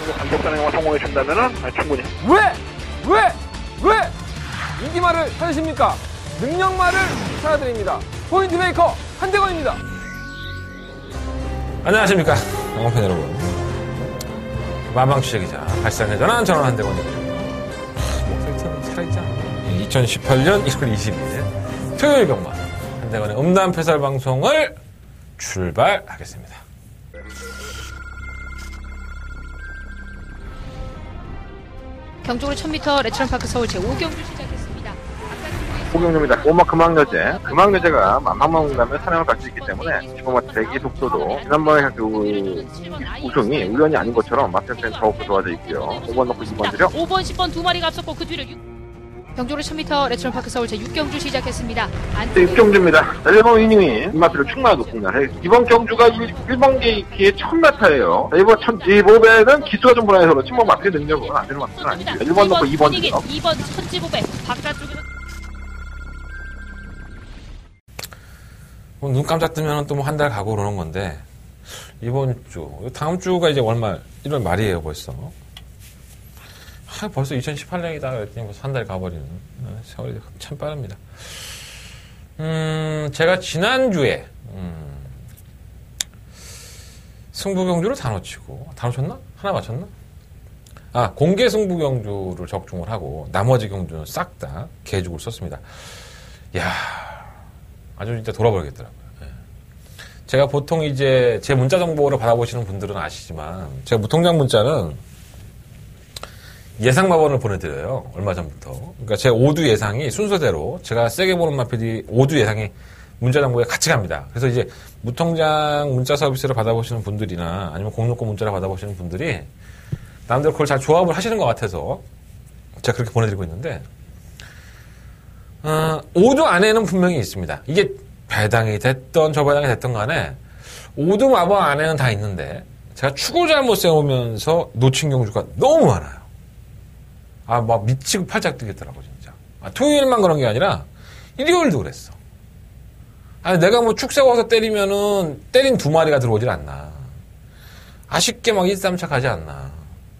정도 감독단행과 성공해 준다면은 충분히. 왜 인기말을 찾으십니까? 능력말을 찾아드립니다. 포인트 메이커 한대건입니다. 안녕하십니까 영화팬 여러분. 만방취재 기자 발상의 전환 저는 한대건입니다. 목소리처럼 살아있잖아. 2018년 1월 22일 토요일 경마 한대건의 음담패설 방송을 출발하겠습니다. 경주로 1000m 레츠런파크 서울 제5경주 시작했습니다. 호경주입니다. 오마 금왕여제. 금왕여제가 만방만 가면 사냥을 갈 수 있기 때문에 지금 대기 속도도 지난번에 그 우승이 우연이 아닌 것처럼 마태팬 더욱더 좋아져 있고요. 5번 넣고 2번들이요. 5번, 10번 두 마리가 앞섰고 그 뒤를 경주로 1000m 레츠런파크 서울 제6경주 시작했습니다. 6경주입니다. 1번 위닝이 입마피로 충분히 높습니다. 이번 경주가 1번 기의 1000m예요. 이번 1500은 기수가 좀 불안해서 그렇지 뭐 마피의 능력은 안 되는 마피는 아니죠. 1번 넣고 2번이요. 2번 1500 바깥쪽에서 눈 깜짝 뜨면 또 뭐 한 달 가고 그러는 건데, 이번 주, 다음 주가 이제 월말, 1월 말이에요, 벌써. 벌써 2018년이다. 그랬더니 벌써 한 달 가버리는. 세월이 참 빠릅니다. 제가 지난주에, 승부경주를 다 놓치고, 다 놓쳤나? 하나 맞췄나? 공개 승부경주를 적중을 하고, 나머지 경주는 싹 다 개죽을 썼습니다. 아주 진짜 돌아버리겠더라고요. 제가 보통 이제 제 문자 정보를 받아보시는 분들은 아시지만, 제가 무통장 문자는 예상 마번을 보내드려요. 얼마 전부터. 그러니까 제 5두 예상이 순서대로 제가 세게 보는 마피디 5두 예상이 문자 정보에 같이 갑니다. 그래서 이제 무통장 문자 서비스를 받아보시는 분들이나 아니면 공룡권 문자를 받아보시는 분들이 남들 그걸 잘 조합을 하시는 것 같아서 제가 그렇게 보내드리고 있는데, 5두 안에는 분명히 있습니다. 이게 배당이 됐던 저 배당이 됐던 간에 5두 마번 안에는 다 있는데 제가 축을 잘못 세우면서 놓친 경주가 너무 많아요. 막 미치고 팔짝 뛰겠더라고 진짜. 토요일만 그런 게 아니라 일요일도 그랬어. 내가 뭐 축 세워서 때리면은 때린 두 마리가 들어오질 않나. 아쉽게 막 1, 3차 가지 않나.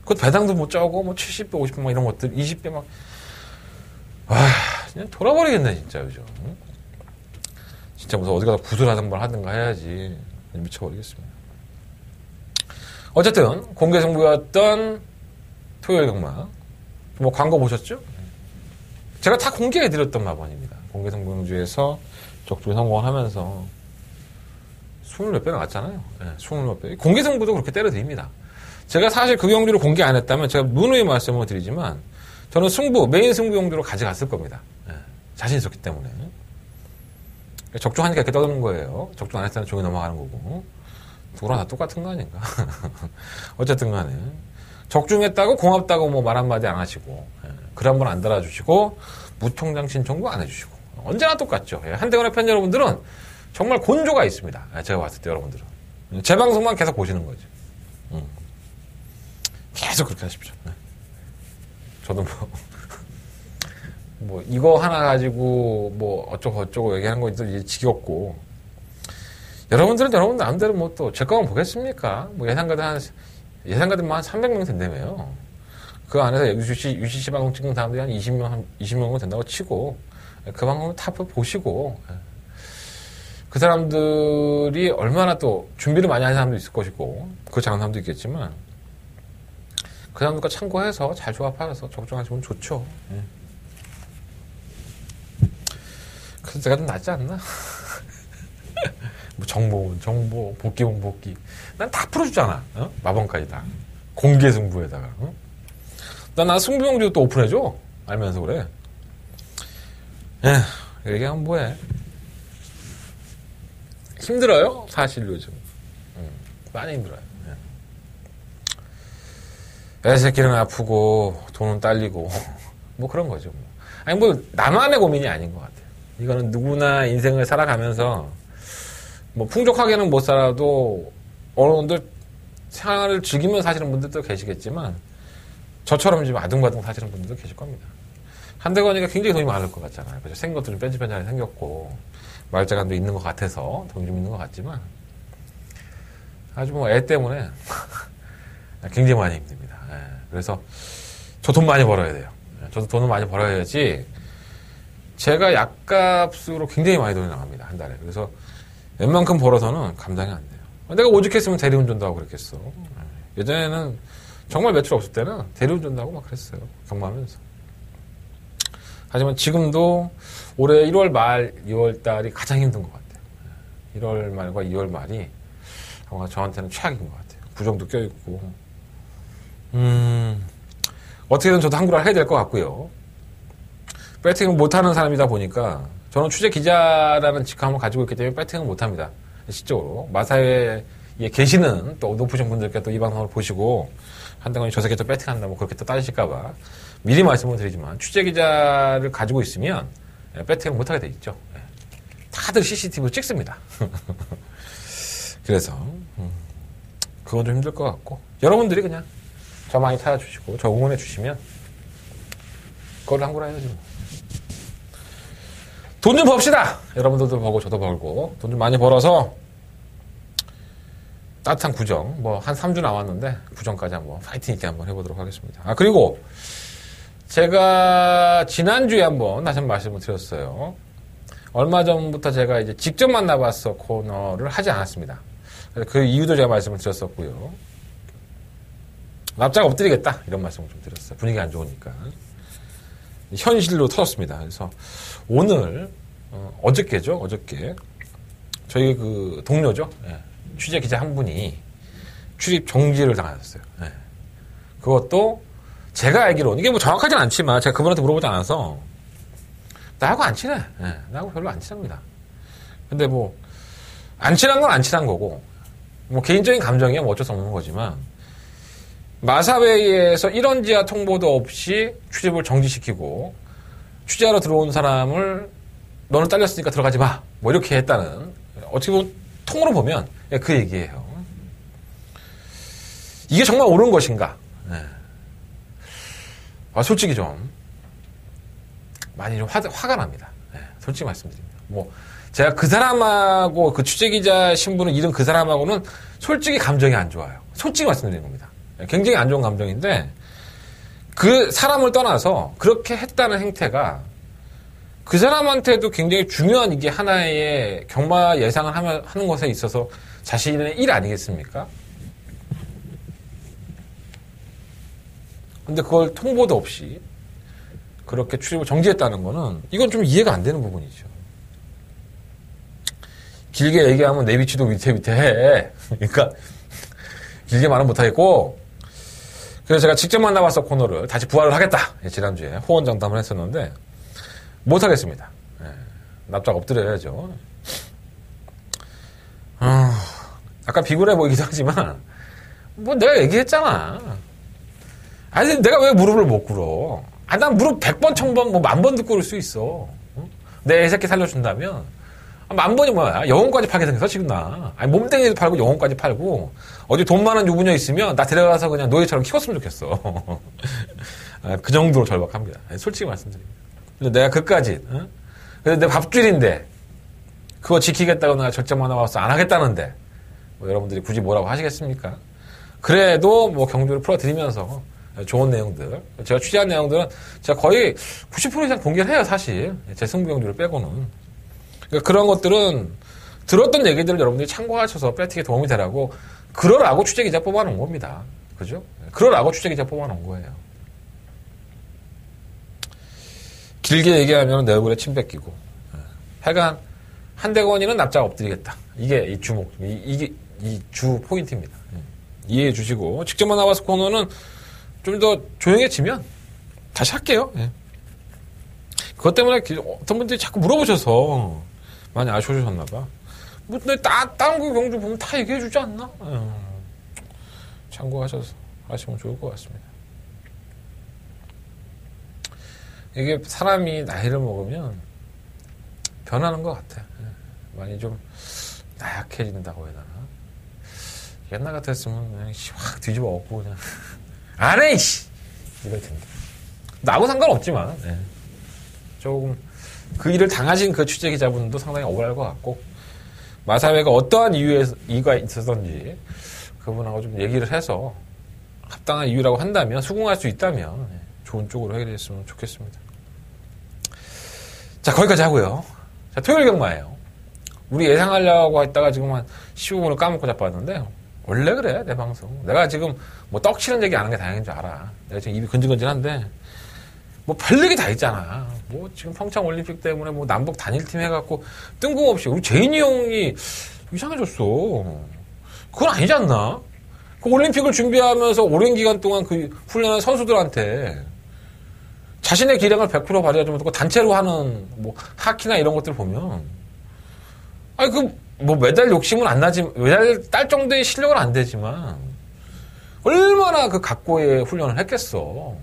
그것도 배당도 못 짜고 뭐 70배, 50배 막 이런 것들 20배 막 그냥 돌아버리겠네 진짜 요즘. 진짜 무슨 어디 가서 구슬하든가 해야지. 미쳐버리겠습니다. 어쨌든 공개 승부였던 토요일 경마. 뭐 광고 보셨죠? 제가 다 공개해드렸던 마번입니다. 공개 승부경주에서 적중에 성공을 하면서 20몇 배 나왔잖아요. 20몇 배. 공개 승부도 그렇게 때려드립니다. 제가 사실 그 경주를 공개 안 했다면 제가 누누이 말씀을 드리지만 저는 메인 승부 경주로 가져갔을 겁니다. 자신 있었기 때문에. 적중하니까 이렇게 떠드는 거예요. 적중 안 했을 때는 종이 넘어가는 거고. 누구나 다 똑같은 거 아닌가. 어쨌든 간에. 적중했다고 고맙다고 뭐 말 한마디 안 하시고, 글 한 번 안 달아주시고, 무통장 신청도 안 해주시고. 언제나 똑같죠. 한대건의 팬 여러분들은 정말 곤조가 있습니다. 제가 봤을 때 여러분들은. 제 방송만 계속 보시는 거죠. 계속 그렇게 하십시오. 저도 뭐 이거 하나 가지고 뭐 어쩌고 얘기하는 거 이제 지겹고, 여러분들은 여러분 마음대로 뭐 또 제 거만 보겠습니까? 뭐 예상가들 한 300명 된다며요. 그 안에서 UCC 방송 찍는 사람들이 한 20명 된다고 치고, 그 방송을 다 보시고, 그 사람들이 얼마나 또 준비를 많이 하는 사람도 있을 것이고, 그렇지 않은 사람도 있겠지만, 그 사람들과 참고해서 잘 조합하셔서 적중하시면 좋죠. 그래서 제가 좀 낫지 않나? 뭐 정보, 복귀. 난 다 풀어주잖아. 마번까지 다. 공개 승부에다가. 나 승부경주 또 오픈해줘. 알면서 그래. 얘기하면 뭐해. 힘들어요. 사실 요즘. 많이 힘들어요. 애새끼는 아프고 돈은 딸리고 뭐 그런 거죠. 뭐 나만의 고민이 아닌 것 같아요. 이거는 누구나 인생을 살아가면서 뭐 풍족하게는 못 살아도 어느 분들 생활을 즐기면서 사시는 분들도 계시겠지만 저처럼 지금 아둥바둥 사시는 분들도 계실 겁니다. 한대건이가 굉장히 돈이 많을 것 같잖아요. 그죠? 생긴 것도 좀 뺀질뺀질하게 생겼고 말자간도 있는 것 같아서 돈이 좀 있는 것 같지만 아주 뭐 애 때문에 굉장히 많이 힘듭니다. 예. 그래서 저 돈 많이 벌어야 돼요. 저도 돈을 많이 벌어야지 제가 약값으로 굉장히 많이 돈이 나갑니다. 한 달에. 그래서 웬만큼 벌어서는 감당이 안 돼요. 내가 오죽했으면 대리운전도 하고 그랬겠어. 예전에는 정말 매출 없을 때는 대리운전도 하고 막 그랬어요. 경마하면서. 하지만 지금도 올해 1월 말, 2월 달이 가장 힘든 것 같아요. 1월 말과 2월 말이 아마 저한테는 최악인 것 같아요. 부정도 껴있고. 어떻게든 저도 한국어를 해야 될 것 같고요. 배팅을 못하는 사람이다 보니까 저는 취재 기자라는 직함을 가지고 있기 때문에 배팅을 못합니다. 실적으로. 마사회에 계시는 또 높으신 분들께 또 이 방송을 보시고 한동안 저 새끼 또 배팅한다 뭐 그렇게 또 따지실까봐 미리 말씀을 드리지만 취재 기자를 가지고 있으면 배팅을 못하게 돼 있죠. 다들 CCTV로 찍습니다. 그래서 그건 좀 힘들 것 같고 여러분들이 그냥 저 많이 찾아주시고 저 응원해 주시면 그걸 한구라 해야지 뭐. 돈 좀 법시다. 여러분들도 벌고 저도 벌고 돈 좀 많이 벌어서 따뜻한 구정 뭐 한 3주 남았는데 구정까지 한번 파이팅 있게 한번 해보도록 하겠습니다. 그리고 제가 지난주에 한번 다시 한번 말씀을 드렸어요. 얼마 전부터 제가 이제 직접 만나봤어 코너를 하지 않았습니다. 그 이유도 제가 말씀을 드렸었고요. 납작 엎드리겠다 이런 말씀을 좀 드렸어요. 분위기 안 좋으니까. 현실로 터졌습니다. 그래서 오늘 어저께죠. 어저께 저희 그 동료죠. 취재 기자 한 분이 출입 정지를 당하셨어요. 그것도 제가 알기로는 이게 뭐 정확하진 않지만 제가 그분한테 물어보지 않아서 나하고 안 친해. 나하고 별로 안 친합니다. 근데 뭐 안 친한 건 안 친한 거고 뭐 개인적인 감정이야 뭐 어쩔 수 없는 거지만 마사회의에서 이런지하 통보도 없이 출입을 정지시키고 취재하러 들어온 사람을 너는 딸렸으니까 들어가지 마. 뭐 이렇게 했다는 어떻게 보면 통으로 보면 그 얘기예요. 이게 정말 옳은 것인가? 솔직히 좀 많이 좀 화가 납니다. 솔직히 말씀드립니다. 뭐 제가 그 사람하고 그 취재기자 신분을 잃은 그 사람하고는 솔직히 감정이 안 좋아요. 솔직히 말씀드리는 겁니다. 굉장히 안 좋은 감정인데 그 사람을 떠나서 그렇게 했다는 행태가 그 사람한테도 굉장히 중요한 이게 하나의 경마 예상을 하는 것에 있어서 자신의 일 아니겠습니까? 근데 그걸 통보도 없이 그렇게 출입을 정지했다는 거는 이건 좀 이해가 안 되는 부분이죠. 길게 얘기하면 내 위치도 밑에 해. 그러니까 길게 말은 못하겠고 그래서 제가 직접 만나봤어 코너를 다시 부활을 하겠다. 지난주에 호언장담을 했었는데 못하겠습니다. 납작 엎드려야죠. 아까 비굴해 보이기도 하지만 뭐 내가 얘기했잖아. 아니 내가 왜 무릎을 못 꿇어. 난 무릎 100번 1000번 뭐 10,000번 듣고 꿇을 수 있어. 내 새끼 살려준다면 10,000번이 뭐야. 영혼까지 팔게 생겼어 지금 나. 아니 몸뚱이도 팔고 영혼까지 팔고 어디 돈 많은 유부녀 있으면 나 데려가서 그냥 노예처럼 키웠으면 좋겠어. 그 정도로 절박합니다. 솔직히 말씀드립니다. 근데 내가 그까지 근데 내 밥줄인데 그거 지키겠다고 내가 절정만 나와서 안 하겠다는데 뭐 여러분들이 굳이 뭐라고 하시겠습니까? 그래도 뭐 경주를 풀어드리면서 좋은 내용들 제가 취재한 내용들은 제가 거의 90% 이상 공개를 해요 사실 제 승부 경주를 빼고는. 그러니까 그런 것들은 들었던 얘기들을 여러분들이 참고하셔서 배팅에 도움이 되라고 그러라고 취재기자 뽑아놓은 겁니다. 그죠? 그러라고 취재기자 뽑아놓은 거예요. 길게 얘기하면 내 얼굴에 침 뱉기고 하여간 한대건이는 납작 엎드리겠다. 이게 이 주목 이게 이 주 포인트입니다. 이해해 주시고 직접 만나봐서 코너는 좀 더 조용해지면 다시 할게요. 그것 때문에 어떤 분들이 자꾸 물어보셔서 많이 아쉬우셨나 봐. 뭐, 다른 거 경주 보면 다 얘기해 주지 않나? 참고하셔서 하시면 좋을 것 같습니다. 이게 사람이 나이를 먹으면 변하는 것 같아. 많이 좀 나약해진다고 해야 되나? 옛날 같았으면 그냥 확 뒤집어 엎고 그냥 안 해! 이씨! 이럴 텐데. 나하고 상관없지만, 조금 그 일을 당하신 그 취재기자분도 상당히 억울할 것 같고 마사회가 어떠한 이유가 있었던지 그분하고 좀 얘기를 해서 합당한 이유라고 한다면, 수긍할 수 있다면 좋은 쪽으로 해결됐으면 좋겠습니다. 자, 거기까지 하고요. 자, 토요일 경마예요. 우리 예상하려고 했다가 지금 한 15분을 까먹고 자빠졌는데, 원래 그래, 내 방송. 내가 지금 뭐 떡치는 얘기 안 하는 게 다행인 줄 알아. 내가 지금 입이 근질근질한데, 뭐 별얘기 다 있잖아. 뭐 지금 평창 올림픽 때문에 뭐 남북 단일팀 해갖고 뜬금없이 우리 제인이 형이 이상해졌어. 그건 아니지 않나? 그 올림픽을 준비하면서 오랜 기간 동안 그 훈련한 선수들한테 자신의 기량을 100% 발휘하지 못하고 단체로 하는 뭐 하키나 이런 것들 보면, 아니 뭐 메달 욕심은 안 나지, 메달 딸 정도의 실력은 안 되지만 얼마나 그 각고의 훈련을 했겠어.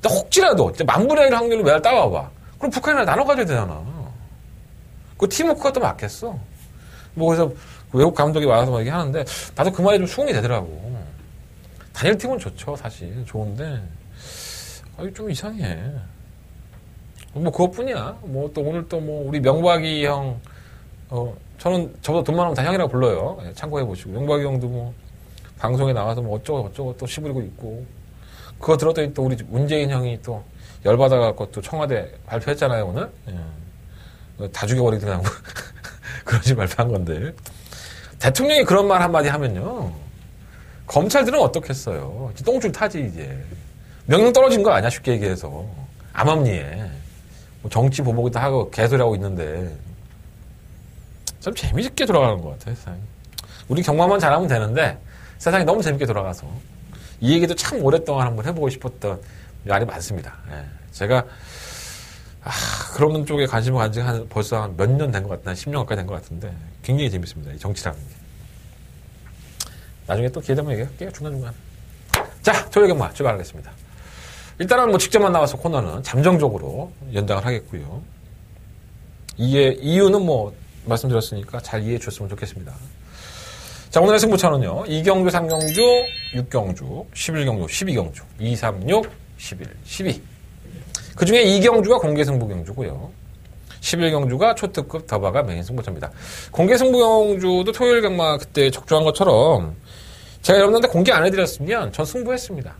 근데 혹시라도 10,000분의 1 확률로 메달 따와봐. 그럼 북한이랑 나눠 가져야 되잖아. 그 팀워크가 또 맞겠어. 뭐 그래서 외국 감독이 와서 얘기하는데 나도 그 말이 좀 수긍이 되더라고. 단일팀은 좋죠, 사실. 좋은데 좀 이상해. 뭐 그것뿐이야. 뭐 또 오늘 또 뭐 우리 명박이 형, 저는 저보다 돈 많으면 다 형이라고 불러요. 참고해 보시고. 명박이 형도 뭐 방송에 나와서 뭐 어쩌고 또 시부리고 있고, 그거 들었더니 또 우리 문재인 형이 또 열받아갖고 또 청와대 발표했잖아요, 오늘. 예. 다 죽여버리더라고. 그런 식으로 발표한 건데. 대통령이 그런 말 한마디 하면요, 검찰들은 어떻겠어요? 똥줄 타지, 이제. 명령 떨어진 거 아니야, 쉽게 얘기해서. 암암리에. 뭐 정치 보복도 하고 개소리하고 있는데. 참 재미있게 돌아가는 것 같아요, 세상이. 우리 경마만 잘하면 되는데, 세상이 너무 재밌게 돌아가서. 이 얘기도 참 오랫동안 한번 해보고 싶었던 말이 많습니다. 예. 제가, 그런 쪽에 관심을 가진 지 벌써 한 몇 년 된 것 같다. 한 10년 가까이 된 것 같은데, 굉장히 재밌습니다. 이 정치라는 게. 나중에 또 기회 되면 얘기할게요. 중간중간. 자, 토요일 경마 출발하겠습니다. 일단은 뭐 직접 만나와서 코너는 잠정적으로 연장을 하겠고요. 이유는 뭐 말씀드렸으니까 잘 이해해 주셨으면 좋겠습니다. 자, 오늘의 승부처는요, 2경주, 3경주, 6경주, 11경주, 12경주, 2, 3, 6, 11, 12. 그 중에 2경주가 공개승부경주고요. 11경주가 초특급 더바가 메인 승부처입니다. 공개승부경주도 토요일 경마 그때 적중한 것처럼 제가 여러분들한테 공개 안 해드렸으면 전 승부했습니다.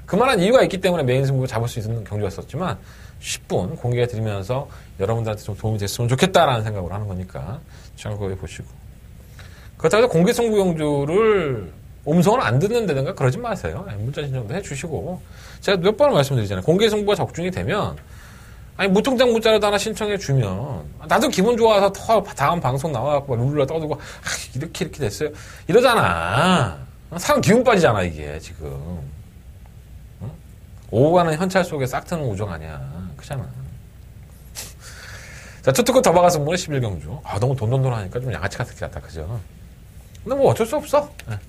그만한 이유가 있기 때문에 메인 승부 잡을 수 있는 경주였었지만 10분 공개해드리면서 여러분들한테 좀 도움이 됐으면 좋겠다라는 생각으로 하는 거니까 참고해 보시고, 그렇다고 해서 공개승부 경주를 음성을 안 듣는다든가 그러지 마세요. 문자 신청도 해주시고, 제가 몇 번을 말씀드리잖아요. 공개승부가 적중이 되면, 아니 무통장 문자라도 하나 신청해 주면 나도 기분 좋아서 더 다음 방송 나와갖고 룰루라 떠들고 이렇게 됐어요 이러잖아. 사람 기운 빠지잖아 이게 지금. 응? 오고 가는 현찰 속에 싹 트는 우정 아니야. 그잖아. 자, 초특급 더바가 승부는 11경주. 너무 돈돈돈 하니까 좀 양아치 같다, 그죠? 근데 뭐 어쩔 수 없어. 예.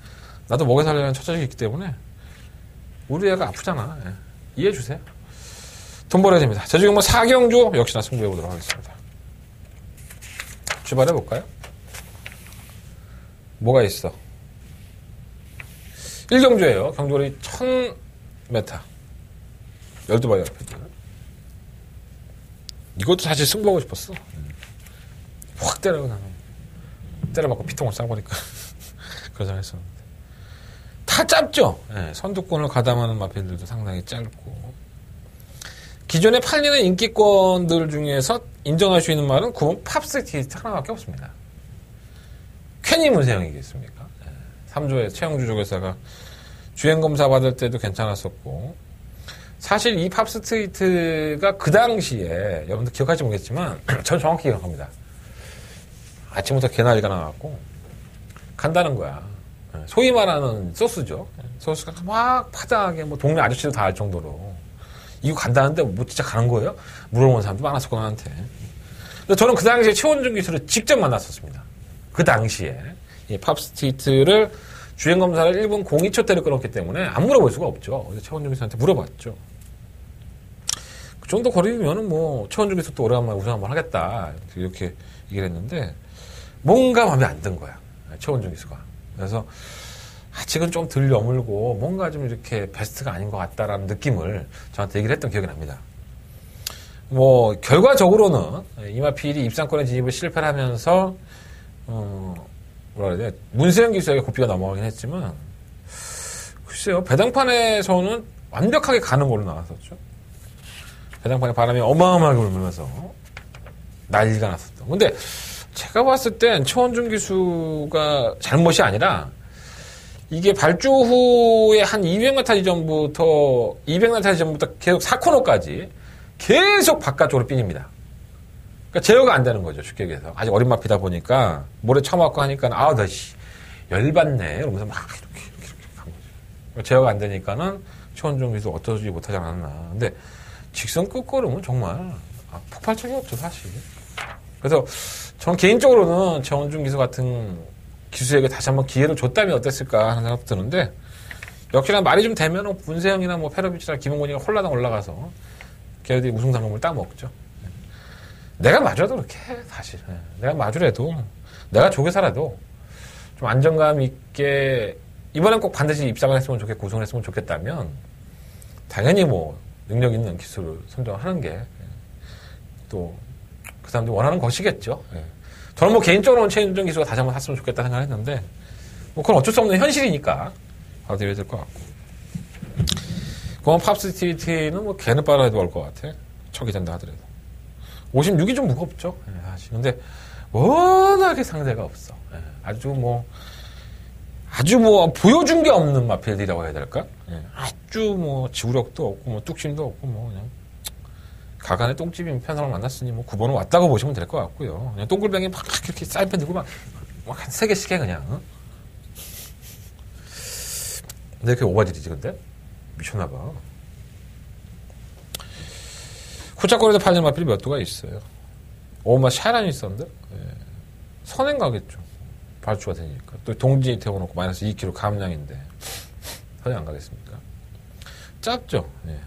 나도 먹여 살려는 처자식이 있기 때문에 우리 애가 아프잖아. 예. 이해해 주세요. 돈 벌어야 됩니다. 자, 지금 뭐 4경주 역시나 승부해 보도록 하겠습니다. 출발해 볼까요? 뭐가 있어? 1경주예요. 경주거리 1000m. 12마리 앞에. 이것도 사실 승부하고 싶었어. 확 때려맞고 피통을 싸버리니까. 그런 생각 했었는데. 다 짧죠? 네, 선두권을 가담하는 마필들도 상당히 짧고. 기존에 팔리는 인기권들 중에서 인정할 수 있는 말은 9번 팝스티트 하나밖에 없습니다. 괜히 문세영이겠습니까? 네, 3조의 최영주 조교사가 주행검사 받을 때도 괜찮았었고, 사실 이 팝스트리트가 그 당시에 여러분들 기억할지 모르겠지만 전 정확히 기억합니다. 아침부터 개나리가 나왔고 간다는 거야. 소위 말하는 소스죠. 소스가 막 파장하게 뭐 동네 아저씨도 다 알 정도로 이거 간다는데 뭐 진짜 가는 거예요? 물어보는 사람도 많았었고 나한테. 근데 저는 그 당시에 최원준 기수를 직접 만났었습니다. 그 당시에 이 팝스트리트를 주행검사를 1분 02초 때를 끊었기 때문에 안 물어볼 수가 없죠. 그래서 최원준 기수한테 물어봤죠. 그 정도 거리면은 뭐 최원준 기수 또 오래간만에 우승 한번 하겠다 이렇게 얘기를 했는데 뭔가 마음에 안 든 거야, 최원준 기수가. 그래서 아직은 좀 덜 여물고 뭔가 좀 이렇게 베스트가 아닌 것 같다라는 느낌을 저한테 얘기를 했던 기억이 납니다. 뭐 결과적으로는 이마필이 입상권에 진입을 실패를 하면서 뭐라 그래야 돼, 문세영 기수에게 고삐가 넘어가긴 했지만 글쎄요, 배당판에서는 완벽하게 가는 걸로 나왔었죠. 배당판에 바람이 어마어마하게 불면서 난리가 났었던. 근데 제가 봤을 땐 최원중 기수가 잘못이 아니라 이게 발주 후에 한 200m 전부터 계속 4코너까지 계속 바깥쪽으로 삐집니다. 그러니까 제어가 안 되는 거죠. 쉽게 얘기해서. 아직 어린 마피다 보니까 모래 쳐맞고 하니까 나 열받네. 이러면서 막 이렇게 간 거죠. 제어가 안 되니까는 최원중 기수 어쩌지 못하지 않았나. 근데 직선 끝걸음은 정말 폭발적이었죠, 사실. 그래서 저는 개인적으로는 최원중 기수 같은 기수에게 다시 한번 기회를 줬다면 어땠을까 하는 생각도 드는데, 역시나 말이 좀 되면 문세영이나 뭐 페로비치나 김홍곤이가 홀라당 올라가서 걔네들이 우승 상금을 따먹죠. 내가 마주라도 그렇게 해, 사실. 내가 마주라도, 내가 조교사라도 좀 안정감 있게 이번엔 꼭 반드시 입상을 했으면 좋겠고 우승을 했으면 좋겠다면 당연히 뭐 능력 있는 기수를 선정하는 게 또 그 사람들이 원하는 것이겠죠. 저는 뭐 개인적으로는 최윤정 기수가 다시 한번 샀으면 좋겠다 생각했는데 뭐 그건 어쩔 수 없는 현실이니까 받아들여야 될 것 같고. 공원 팝스티비티는 뭐 개는 빨아도 올 것 같아. 척이 된다 하더라도. 56이 좀 무겁죠. 사실. 근데 워낙에 상대가 없어. 아주 뭐 보여준 게 없는 마필들이라고 해야 될까? 아주 뭐 지구력도 없고 뭐 뚝심도 없고 뭐 그냥 가간에 똥집인 편성을 만났으니 뭐 9번은 왔다고 보시면 될 것 같고요. 그냥 동글뱅이 막 이렇게 사이펜 들고 막 한 3개씩 해 그냥. 근데 이렇게 오바질이지 근데? 미쳤나봐. 후짝거리도 팔리는 마필이 몇 도가 있어요. 오마 샤란이 있었는데 선행 가겠죠. 발주가 되니까. 또 동진이 태워놓고 마이너스 2kg 감량인데 선행 안 가겠습니까? 짧죠.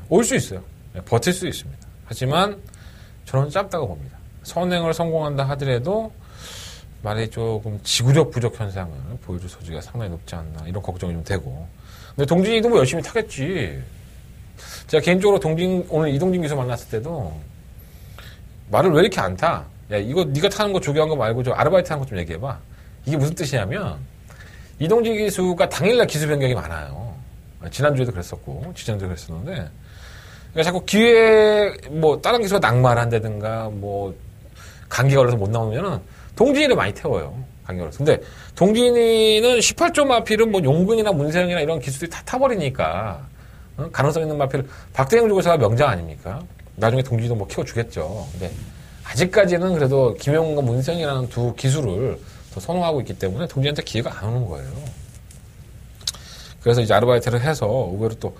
올 수 있어요. 버틸 수 있습니다. 하지만 저는 짧다고 봅니다. 선행을 성공한다 하더라도 말이 조금 지구력 부족 현상을 보여줄 소지가 상당히 높지 않나 이런 걱정이 좀 되고. 근데 동진이도 뭐 열심히 타겠지. 제가 개인적으로 오늘 이동진 기수 만났을 때도 말을 왜 이렇게 안 타? 야, 이거 네가 타는 거 조교한 거 말고 저 아르바이트 하는 거 좀 얘기해봐. 이게 무슨 뜻이냐면 이동진 기수가 당일날 기수 변경이 많아요. 지난주에도 그랬었고 지난주에도 그랬었는데 그러니까 자꾸 기회에 뭐 다른 기수가 낙마를 한다든가 뭐 감기 걸려서 못 나오면은 동진이를 많이 태워요. 감기 걸려서. 근데 동진이는 18조 마필은 뭐 용근이나 문세영이나 이런 기수들이 다 타버리니까 가능성 있는 마필 박대영 조교사가 명장 아닙니까? 나중에 동진이도 뭐 키워주겠죠. 근데 아직까지는 그래도 김영훈과 문세영이라는 두 기수를 더 선호하고 있기 때문에 동진이한테 기회가 안 오는 거예요. 그래서 이제 아르바이트를 해서 의외로 또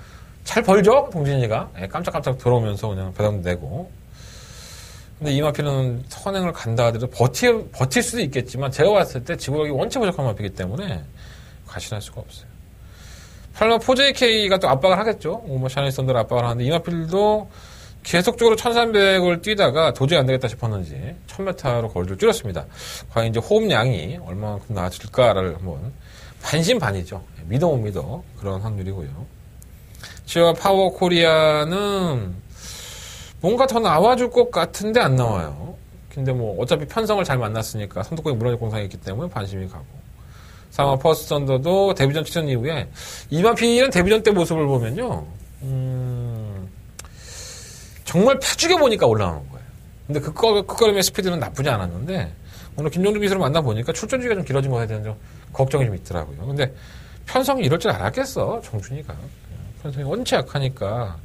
잘 벌죠? 동진이가. 깜짝깜짝 들어오면서 그냥 배당도 내고. 근데 이 마필은 선행을 간다 하더라도 버틸 수도 있겠지만 제가 봤을 때 지구력이 원체 부족한 마필이기 때문에 과신할 수가 없어요. 8만 4JK가 또 압박을 하겠죠. 뭐 샤넬 썬더를 압박을 하는데 이 마필도 계속적으로 1300을 뛰다가 도저히 안 되겠다 싶었는지 1000m로 거리를 줄였습니다. 과연 이제 호흡량이 얼마만큼 나아질까를 한번 반신반의죠. 믿어 못 믿어 그런 확률이고요. 지와 파워 코리아는 뭔가 더 나와줄 것 같은데 안 나와요. 근데 뭐 어차피 편성을 잘 만났으니까 선두권이 무너질 공상이 있기 때문에 반심이 가고. 사마 퍼스트 썬더도 데뷔전 출전 이후에 이마필은 데뷔전 때 모습을 보면요. 정말 패죽여 보니까 올라오는 거예요. 근데 그 걸음의 스피드는 나쁘지 않았는데 오늘 김종준 기수를 만나보니까 출전 주기가 좀 길어진 것에 대한 좀 걱정이 좀 있더라고요. 근데 편성이 이럴 줄 알았겠어, 정준이가. 편성이 원체 약하니까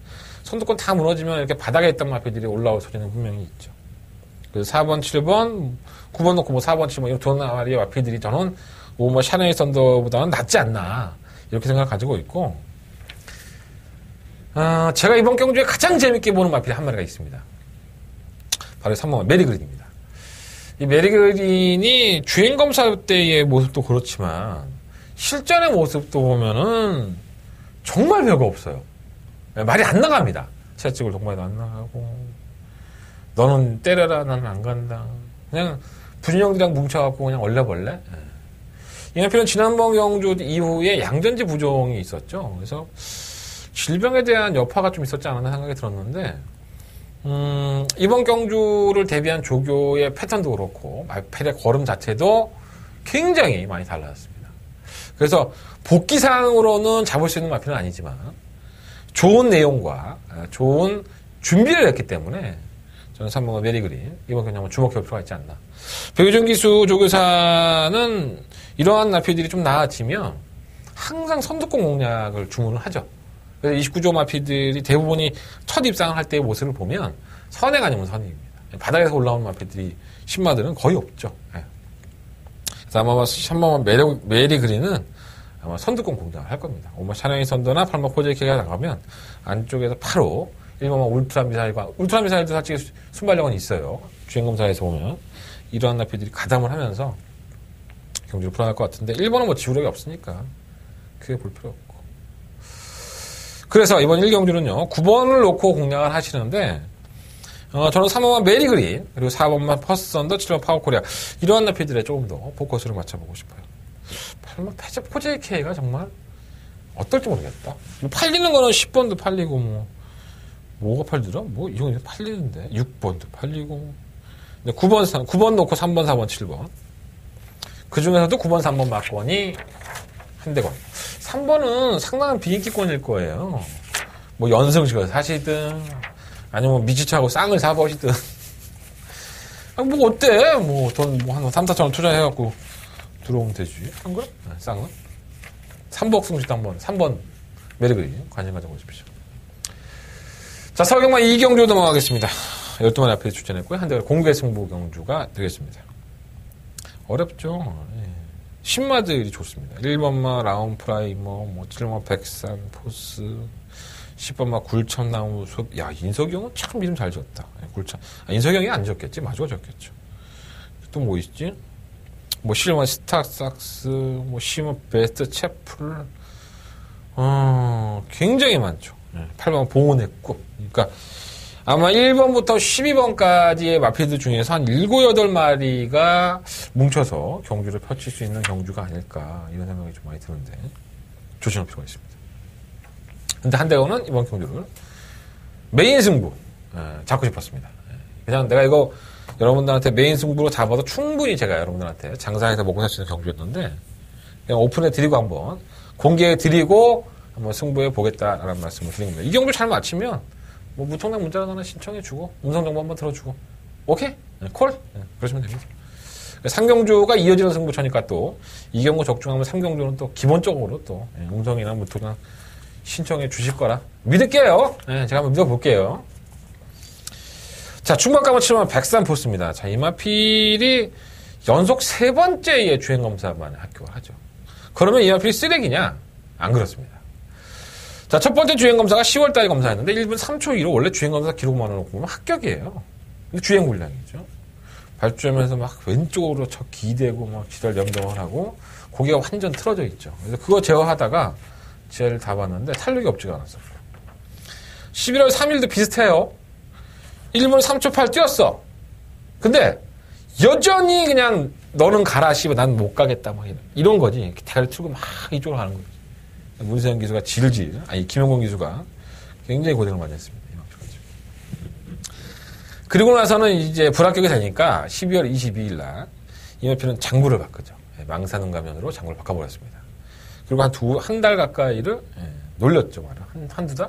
선두권 다 무너지면 이렇게 바닥에 있던 마필들이 올라올 소리는 분명히 있죠. 그래서 4번, 7번, 9번 놓고 뭐 4번, 7번 이런 두 마리의 마필들이 저는 뭐 샤넬 썬더보다는 낫지 않나 이렇게 생각을 가지고 있고, 제가 이번 경주에 가장 재밌게 보는 마필이 한 마리가 있습니다. 바로 3번 메리그린입니다. 이 메리그린이 주행검사 때의 모습도 그렇지만 실전의 모습도 보면은 정말 별거 없어요. 말이 안 나갑니다. 채찍을 동반해도 안 나가고, 너는 때려라, 나는 안 간다. 그냥 분인형들이랑 뭉쳐갖고 그냥 얼레벌레. 이 마필은 지난번 경주 이후에 양전지 부종이 있었죠. 그래서 질병에 대한 여파가 좀 있었지 않았나 생각이 들었는데, 이번 경주를 대비한 조교의 패턴도 그렇고 마필의 걸음 자체도 굉장히 많이 달라졌습니다. 그래서 복귀상으로는 잡을 수 있는 마피는 아니지만 좋은 내용과 좋은 준비를 했기 때문에 저는 3번과 메리 그린 이번 경기 한번 주목해볼 필요가 있지 않나. 백유준 기수 조교사는 이러한 마피들이 좀 나아지면 항상 선두권 공략을 주문을 하죠. 그래서 29조 마피들이 대부분이 첫 입상을 할 때의 모습을 보면 선행 아니면 선행입니다. 바닥에서 올라오는 마피들이 신마들은 거의 없죠. 그래서 아마 3번 메리 그린은 아마 선두권 공략을 할 겁니다. 5번 샤랭이 선더나 8번 포제이케가 나가면 안쪽에서 바로 1번만 울트라 미사일도 솔직히 순발력은 있어요. 주행검사에서 보면 이러한 나피들이 가담을 하면서 경주를 풀어날 것 같은데 1번은 뭐 지우력이 없으니까 크게 볼 필요 없고. 그래서 이번 1경주는요 9번을 놓고 공략을 하시는데 저는 3번만 메리 그린 그리고 4번만 퍼스트 선더 7번 파워코리아 이러한 나피들에 조금 더 포커스를 맞춰보고 싶어요. 8번 포제이케가 정말 어떨지 모르겠다. 팔리는 거는 10번도 팔리고 뭐가 팔더라? 이 정도 팔리는데 6번도 팔리고. 근데 9번 놓고 3번, 4번, 7번. 그 중에서도 9번, 3번 막권이 한 대권. 3번은 상당한 비인기권일 거예요. 연승식을 사시든 아니면 미치차고 쌍을 사버시든. 어때? 돈 한 3, 4천 원 투자해갖고 들어오면 되지. 안 그래? 쌍은. 3복 승식도 한번 3번 메리그리 관심 가져보십시오. 자, 서경만 2경주 넘어가겠습니다. 12만 앞에 출전했고요. 한 대가 공개 승부 경주가 되겠습니다. 어렵죠. 신마들이 좋습니다. 1번마 라운 프라이머, 7번마 백산 포스, 10번마 굴천나무 숲. 야, 인석영은 참 이름 잘 지었다. 굴천. 인석영이 안 지었겠지? 마주가 지었겠죠. 또 뭐 있지? 11번 스타삭스, 10번 베스트 채플. 굉장히 많죠. 8번 봉온의 꿈. 그러니까 아마 1번부터 12번까지의 마피드 중에서 한 7, 8마리가 뭉쳐서 경주를 펼칠 수 있는 경주가 아닐까 이런 생각이 좀 많이 드는데 조심할 필요가 있습니다. 근데 한대건은 이번 경주를 메인 승부 잡고 싶었습니다. 그냥 내가 이거 여러분들한테 메인 승부로 잡아도 충분히 제가 여러분들한테 장사해서 먹고 살 수 있는 경주였는데 그냥 오픈해 드리고 한번 공개해 드리고 한번 승부해 보겠다라는 말씀을 드립니다. 이 경주 잘 맞히면 무통장 문자로 하나 신청해 주고 음성정보 한번 들어주고 오케이? 콜? 그러시면 됩니다. 3경주가 이어지는 승부처니까 또 2경주 적중하면 3경주는 또 기본적으로 또 음성이나 무통장 신청해 주실 거라 믿을게요. 제가 한번 믿어볼게요. 자, 중간가만 치르면 백산 포스입니다. 자, 이마필이 연속 3번째의 주행검사만 합격을 하죠. 그러면 이마필이 쓰레기냐? 안 그렇습니다. 자, 첫 번째 주행검사가 10월달에 검사했는데 1분 3초 2로 원래 주행검사 기록만 놓고 보면 합격이에요. 이거 주행불량이죠. 발주하면서 막 왼쪽으로 저 기대고 막 지달 염동을 하고 고개가 완전 틀어져 있죠. 그래서 그거 제어하다가 쟤를 다 봤는데 탄력이 없지가 않았어요. 11월 3일도 비슷해요. 1분 3초 8 뛰었어. 근데 여전히 그냥 너는 가라 씨발 난 못 가겠다 막 이런 거지. 대가리 틀고 막 이쪽으로 가는 거지. 문세영 기수가 김용곤 기수가 굉장히 고생을 많이 했습니다. 그리고 나서는 이제 불합격이 되니까 12월 22일 날 이마피는 장구를 바꾸죠. 망사능 가면으로 장구를 바꿔버렸습니다. 그리고 한 달 가까이를 놀렸죠. 말이야. 한두 달?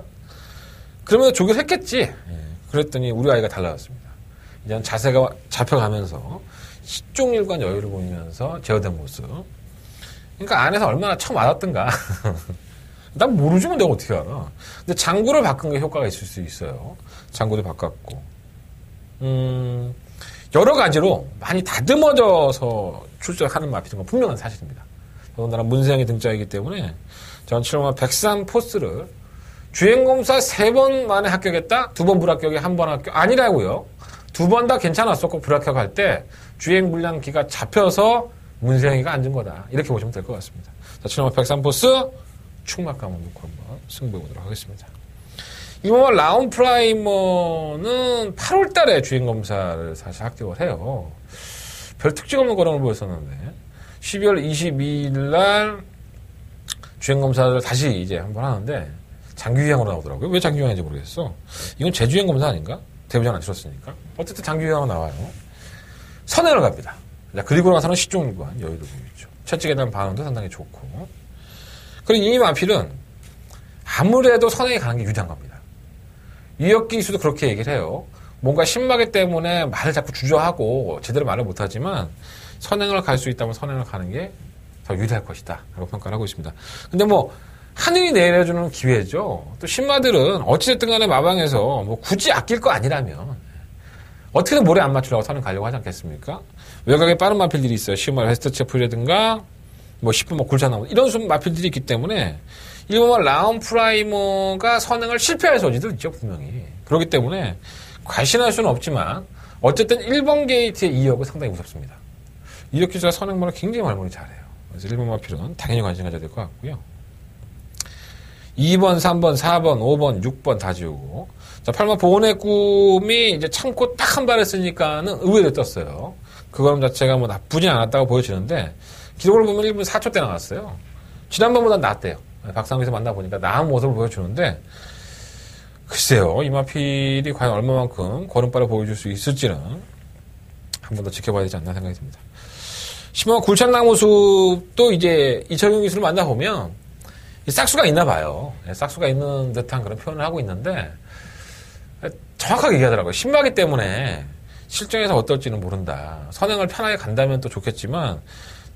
그러면 조교를 했겠지. 그랬더니 우리 아이가 달라졌습니다. 이제는 자세가 잡혀가면서 시종일관 여유를 보이면서 제어된 모습. 그러니까 안에서 얼마나 쳐맞았던가. 난 모르지만 내가 어떻게 알아. 근데 장구를 바꾼 게 효과가 있을 수 있어요. 장구도 바꿨고. 여러 가지로 많이 다듬어져서 출전하는 마피인 건 분명한 사실입니다. 더군다나 문세영이 등장이기 때문에 전 7번 백산 포스를 주행검사 3번 만에 합격했다? 2번 불합격에 1번 합격? 아니라고요. 2번 다 괜찮았었고 불합격할 때 주행불량기가 잡혀서 문세영이가 앉은 거다. 이렇게 보시면 될 것 같습니다. 자, 7번 백산 포스 충막감을 놓고 한번 승부해 보도록 하겠습니다. 이번 라운 프라이머는 8월 달에 주행검사를 사실 합격을 해요. 별 특징 없는 거랑을 보였었는데 12월 22일 날 주행검사를 다시 이제 한번 하는데 장기유형으로 나오더라고요. 왜 장기유형인지 모르겠어. 이건 재주행검사 아닌가? 대부장 안 치렀으니까. 어쨌든 장기유형으로 나와요. 선행을 갑니다. 자, 그리고 나서는 시종일관 여유를 보이죠. 채찍에 대한 반응도 상당히 좋고 그리고 이 마필은 아무래도 선행이 가는 게 유리한 겁니다. 유혁기 기수도 그렇게 얘기를 해요. 뭔가 신마기 때문에 말을 자꾸 주저하고 제대로 말을 못하지만 선행을 갈 수 있다면 선행을 가는 게 더 유리할 것이다 라고 평가를 하고 있습니다. 근데 뭐 하늘이 내려주는 기회죠. 또 신마들은 어찌됐든 간에 마방에서 뭐 굳이 아낄 거 아니라면 어떻게든 모래 안 맞추려고 선행 가려고 하지 않겠습니까? 외곽에 빠른 마필들이 있어요. 시우마 웨스트체프라든가 뭐 10분 뭐 굴차나무 이런 마필들이 있기 때문에 일본은 라운 프라이머가 선행을 실패할 소지도 있죠, 분명히. 그렇기 때문에 과신할 수는 없지만 어쨌든 1번 게이트의 2역은 상당히 무섭습니다. 2역 기수가 선행만을 굉장히 말문이 잘해요. 그래서 1번 마필은 당연히 관심 가져야 될 것 같고요. 2번, 3번, 4번, 5번, 6번 다 지우고 자, 8번 보온의 꿈이 이제 참고 딱 한 발을 쓰니까는 의외로 떴어요. 그 걸음 자체가 뭐 나쁘지 않았다고 보여지는데 기록을 보면 1분 4초 때 나왔어요. 지난번보다 낫대요. 박상민에서 만나보니까 나은 모습을 보여주는데 글쎄요. 이 마필이 과연 얼마만큼 걸음발을 보여줄 수 있을지는 한 번 더 지켜봐야 되지 않나 생각이 듭니다. 10번 굴창나무 숲도 이제 이철용 기수를 만나보면 싹수가 있나 봐요. 싹수가 있는 듯한 그런 표현을 하고 있는데 정확하게 얘기하더라고요. 신마기 때문에 실정에서 어떨지는 모른다. 선행을 편하게 간다면 또 좋겠지만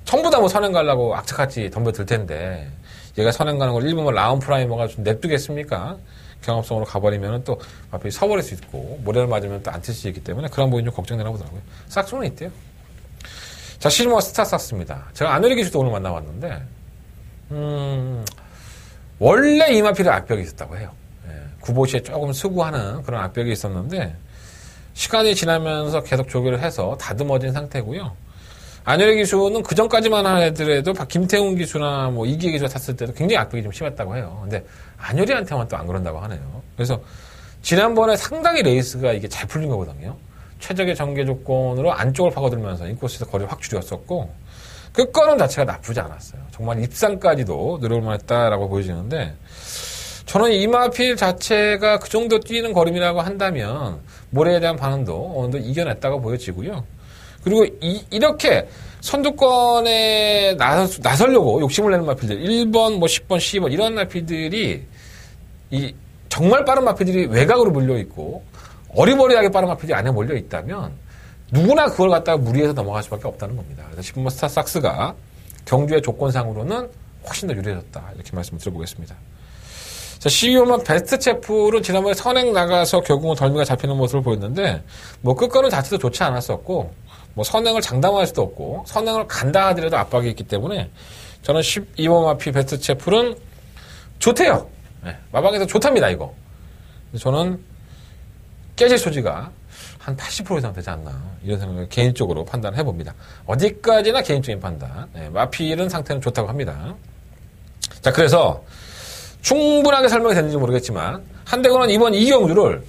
전부 다 뭐 선행 가려고 악착같이 덤벼들 텐데 얘가 선행 가는 걸 일부면 라운 프라이머가 좀 냅두겠습니까? 경합성으로 가버리면 또 앞에 서버릴 수 있고 모래를 맞으면 또 안 튈 수 있기 때문에 그런 부분이 좀 걱정되나 보더라고요. 싹수는 있대요. 자, 실버 스타삭스입니다. 제가 아누리 기수도 오늘 만나봤는데 원래 이마필에 악벽이 있었다고 해요. 구보시에 조금 수구하는 그런 악벽이 있었는데 시간이 지나면서 계속 조결을 해서 다듬어진 상태고요. 안열의 기수는 그 전까지만 하더라도 김태훈 기수나 뭐 이기혜 기수가 탔을 때도 굉장히 악벽이 좀 심했다고 해요. 근데 안열이한테만 또 안 그런다고 하네요. 그래서 지난번에 상당히 레이스가 이게 잘 풀린 거거든요. 최적의 전개 조건으로 안쪽을 파고들면서 인코스에서 거리를 확 줄였었고 끝거는 자체가 나쁘지 않았어요. 정말 입상까지도 노려볼만 했다라고 보여지는데 저는 이마필 자체가 그 정도 뛰는 걸음이라고 한다면 모래에 대한 반응도 어느 정도 이겨냈다고 보여지고요. 그리고 이렇게 선두권에 나서려고 욕심을 내는 마필들 1번, 뭐 10번, 12번 이런 마필들이 정말 빠른 마필들이 외곽으로 몰려있고 어리버리하게 빠른 마필들이 안에 몰려있다면 누구나 그걸 갖다가 무리해서 넘어갈 수밖에 없다는 겁니다. 그래서 10번 스타삭스가 경주의 조건상으로는 훨씬 더 유리해졌다. 이렇게 말씀을 드려보겠습니다. 자, 12번만 베스트 체프는 지난번에 선행 나가서 결국은 덜미가 잡히는 모습을 보였는데 뭐 끝거는 자체도 좋지 않았었고 뭐 선행을 장담할 수도 없고 선행을 간다 하더라도 압박이 있기 때문에 저는 12번 마피 베스트 체프는 좋대요. 네, 마방에서 좋답니다 이거. 저는 깨질 소지가 한 80% 이상 되지 않나 이런 생각을 개인적으로 판단을 해봅니다. 어디까지나 개인적인 판단. 네, 마필은 상태는 좋다고 합니다. 자, 그래서 충분하게 설명이 됐는지 모르겠지만 한대건은 이번 이 경주를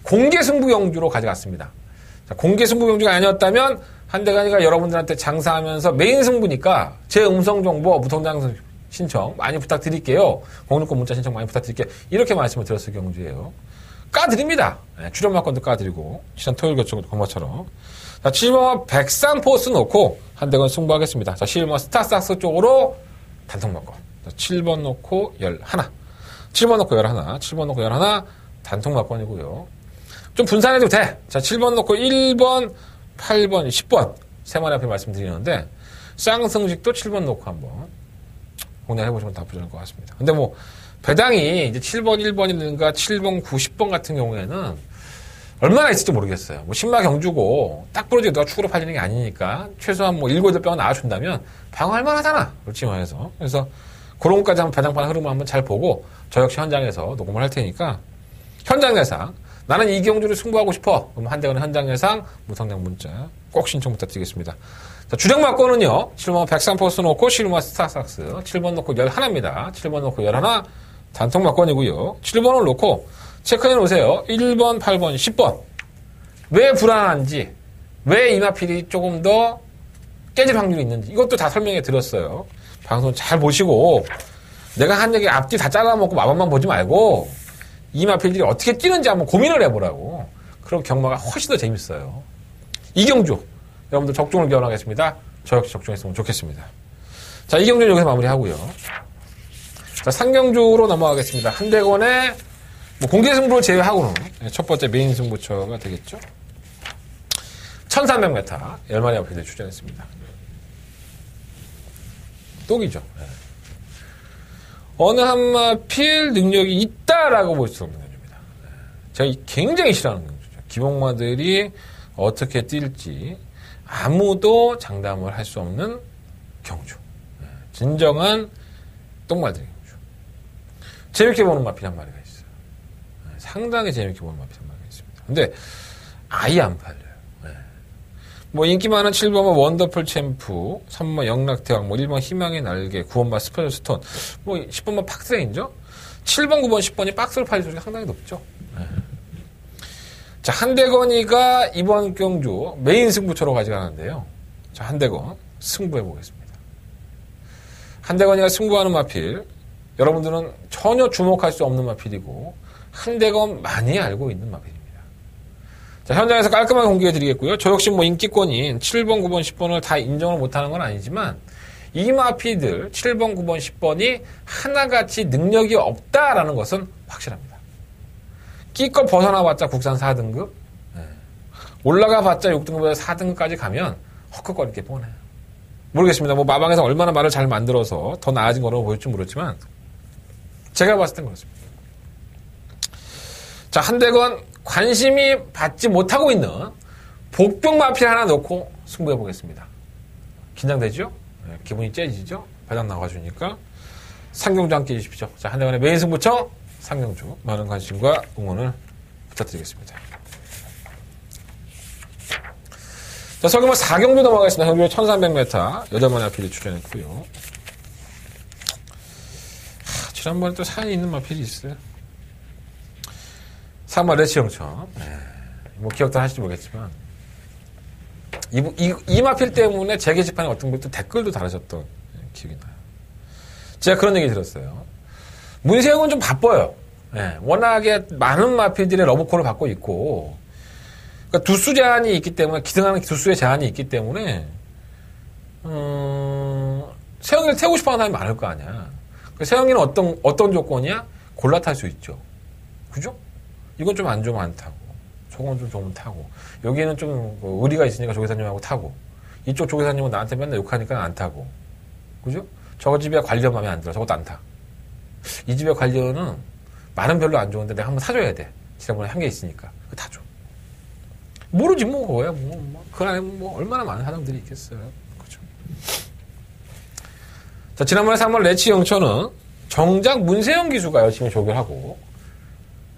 공개승부 경주로 가져갔습니다. 자, 공개승부 경주가 아니었다면 한대건이가 여러분들한테 장사하면서 메인 승부니까 제 음성정보 무통장 신청 많이 부탁드릴게요. 060 문자 신청 많이 부탁드릴게요. 이렇게 말씀을 드렸을 경주예요. 까드립니다. 네, 출연만권도 까드리고 지난 토요일 것처럼 자, 7번 백산 포스 놓고 한대건 승부하겠습니다. 자, 11번 스타삭스 쪽으로 단통만권. 7번 놓고 11. 7번 놓고 11. 7번 놓고 11. 단통만권이고요. 좀 분산해도 돼. 자, 7번 놓고 1번, 8번, 10번. 세 마리 앞에 말씀드리는데, 쌍승직도 7번 놓고 한번 공략해보시면 나쁘지 않을 것 같습니다. 근데 뭐, 배당이 이제 7번, 1번이든가 7번, 9, 10번 같은 경우에는 얼마나 있을지 모르겠어요. 뭐, 신마 경주고, 딱 부러지게 누가 축으로 팔리는 게 아니니까, 최소한 뭐, 7, 8병 나와준다면, 방어할 만하잖아. 그렇지 말해서. 그래서, 그런 것까지 한번 배당판 흐름을 한번 잘 보고, 저 역시 현장에서 녹음을 할 테니까, 현장 예상, 나는 이 경주를 승부하고 싶어. 그럼 한대건의 현장 예상, 무성장 문자 꼭 신청 부탁드리겠습니다. 자, 주력 막고는요, 7번 백산포스 놓고, 7번 스타삭스, 7번 놓고 11입니다. 7번 놓고 11, 단통 막권이고요. 7번을 놓고, 체크해 놓으세요. 1번, 8번, 10번. 왜 불안한지, 왜 이마필이 조금 더 깨질 확률이 있는지, 이것도 다 설명해 드렸어요. 방송 잘 보시고, 내가 한 얘기 앞뒤 다 잘라먹고 마법만 보지 말고, 이마필들이 어떻게 뛰는지 한번 고민을 해보라고. 그럼 경마가 훨씬 더 재밌어요. 이경주. 여러분들 적중을 기원하겠습니다. 저 역시 적중했으면 좋겠습니다. 자, 이경주는 여기서 마무리하고요. 자, 상경주로 넘어가겠습니다. 한대건의 뭐 공개 승부를 제외하고는 첫 번째 메인 승부처가 되겠죠. 1300m 열마리 마필들 출전했습니다. 똑이죠. 네. 어느 한 마필 능력이 있다라고 볼 수 없는 경주입니다. 네. 제가 굉장히 싫어하는 경주죠. 기복마들이 어떻게 뛸지 아무도 장담을 할 수 없는 경주. 네. 진정한 똥말들의 경주. 재밌게 보는 마필 한 마리가 있어요. 네. 상당히 재밌게 보는 마필 한 마리가 있습니다. 근데 아예 안 팔려요. 뭐 인기 많은 7번마 원더풀 챔프, 3번마 영락대왕, 뭐 1번 희망의 날개, 9번마 스페셜 스톤, 뭐 10번마 박스레인저, 7번, 9번, 10번이 박스로 팔릴 수가 상당히 높죠. 네. 자, 한대건이가 이번 경주 메인 승부처로 가져가는데요. 자, 한대건 승부해 보겠습니다. 한대건이가 승부하는 마필, 여러분들은 전혀 주목할 수 없는 마필이고 한대건 많이 알고 있는 마필입니다. 자, 현장에서 깔끔하게 공개해 드리겠고요. 저 역시 뭐 인기권인 7번, 9번, 10번을 다 인정을 못하는 건 아니지만 이 마피들 7번, 9번, 10번이 하나같이 능력이 없다라는 것은 확실합니다. 끼껏 벗어나봤자 국산 4등급, 올라가봤자 6등급에서 4등급까지 가면 헛헛거릴 게 뻔해요. 모르겠습니다. 뭐 마방에서 얼마나 말을 잘 만들어서 더 나아진 거라고 보일지 모르지만 제가 봤을 땐 그렇습니다. 자, 한대건 관심이 받지 못하고 있는 복병 마필 하나 넣고 승부해 보겠습니다. 긴장되죠? 네, 기분이 째지죠? 배당 나와주니까 상경주 함께 해주십시오. 자, 한대건의 메인 승부처 상경주 많은 관심과 응원을 부탁드리겠습니다. 자, 설경마 4경주 넘어가겠습니다. 경주 1300m 8마리 마필이 출전했고요. 지난번에 또 사연이 있는 마필이 있어요. 3번 레치 영천. 뭐 기억도 하실지 모르겠지만 이 마필 때문에 제 게시판에 어떤 분도 댓글도 달으셨던 기억이 나요. 제가 그런 얘기 들었어요. 문세영은 좀 바빠요. 워낙에 많은 마필들의 러브콜을 받고 있고 그러니까 두수 제한이 있기 때문에 기승하는 두수의 제한이 있기 때문에 세영이를 태우고 싶어하는 사람이 많을 거 아니야. 세영이는 어떤 조건이야? 골라 탈 수 있죠. 그죠? 이건 좀 안 좋으면 안 타고, 저건 좀 좋으면 타고, 여기는 좀 의리가 있으니까 조계사님하고 타고, 이쪽 조계사님은 나한테 맨날 욕하니까 안 타고, 그죠? 저 집에 관리원 마음에 안 들어, 저것도 안 타. 이 집의 관리원은 말은 별로 안 좋은데 내가 한번 사줘야 돼. 지난번에 한 게 있으니까. 그거 타줘. 모르지 뭐, 뭐야, 그 안에 뭐 얼마나 많은 사람들이 있겠어요. 그죠? 자, 지난번에 3번 레치 영천은 정작 문세영 기수가 열심히 조교하고,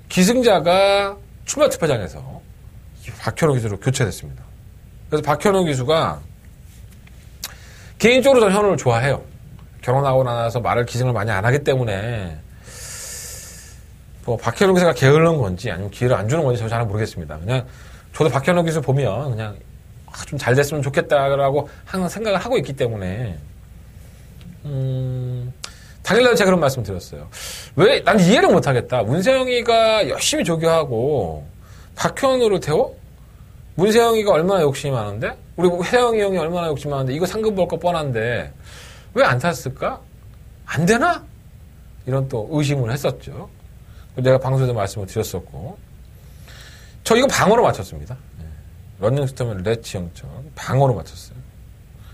기승자가 출마 투표장에서 박현호 기수로 교체됐습니다. 그래서 박현호 기수가 개인적으로 저는 현호를 좋아해요. 결혼하고 나서 말을 기승을 많이 안 하기 때문에 뭐 박현호 기수가 게으른 건지 아니면 기회를 안 주는 건지 저는 잘 모르겠습니다. 그냥 저도 박현호 기수 보면 그냥 좀 잘 됐으면 좋겠다라고 항상 생각을 하고 있기 때문에 당일날 제가 그런 말씀 드렸어요. 왜? 난 이해를 못하겠다. 문세영이가 열심히 조교하고 박현우를 태워? 문세영이가 얼마나 욕심이 많은데? 우리 혜영이 형이 얼마나 욕심이 많은데 이거 상금 볼 거 뻔한데 왜 안 탔을까? 안 되나? 이런 또 의심을 했었죠. 내가 방송에서 말씀을 드렸었고 저 이거 방어로 맞췄습니다. 런닝스톰의 레치 영천 방어로 맞췄어요.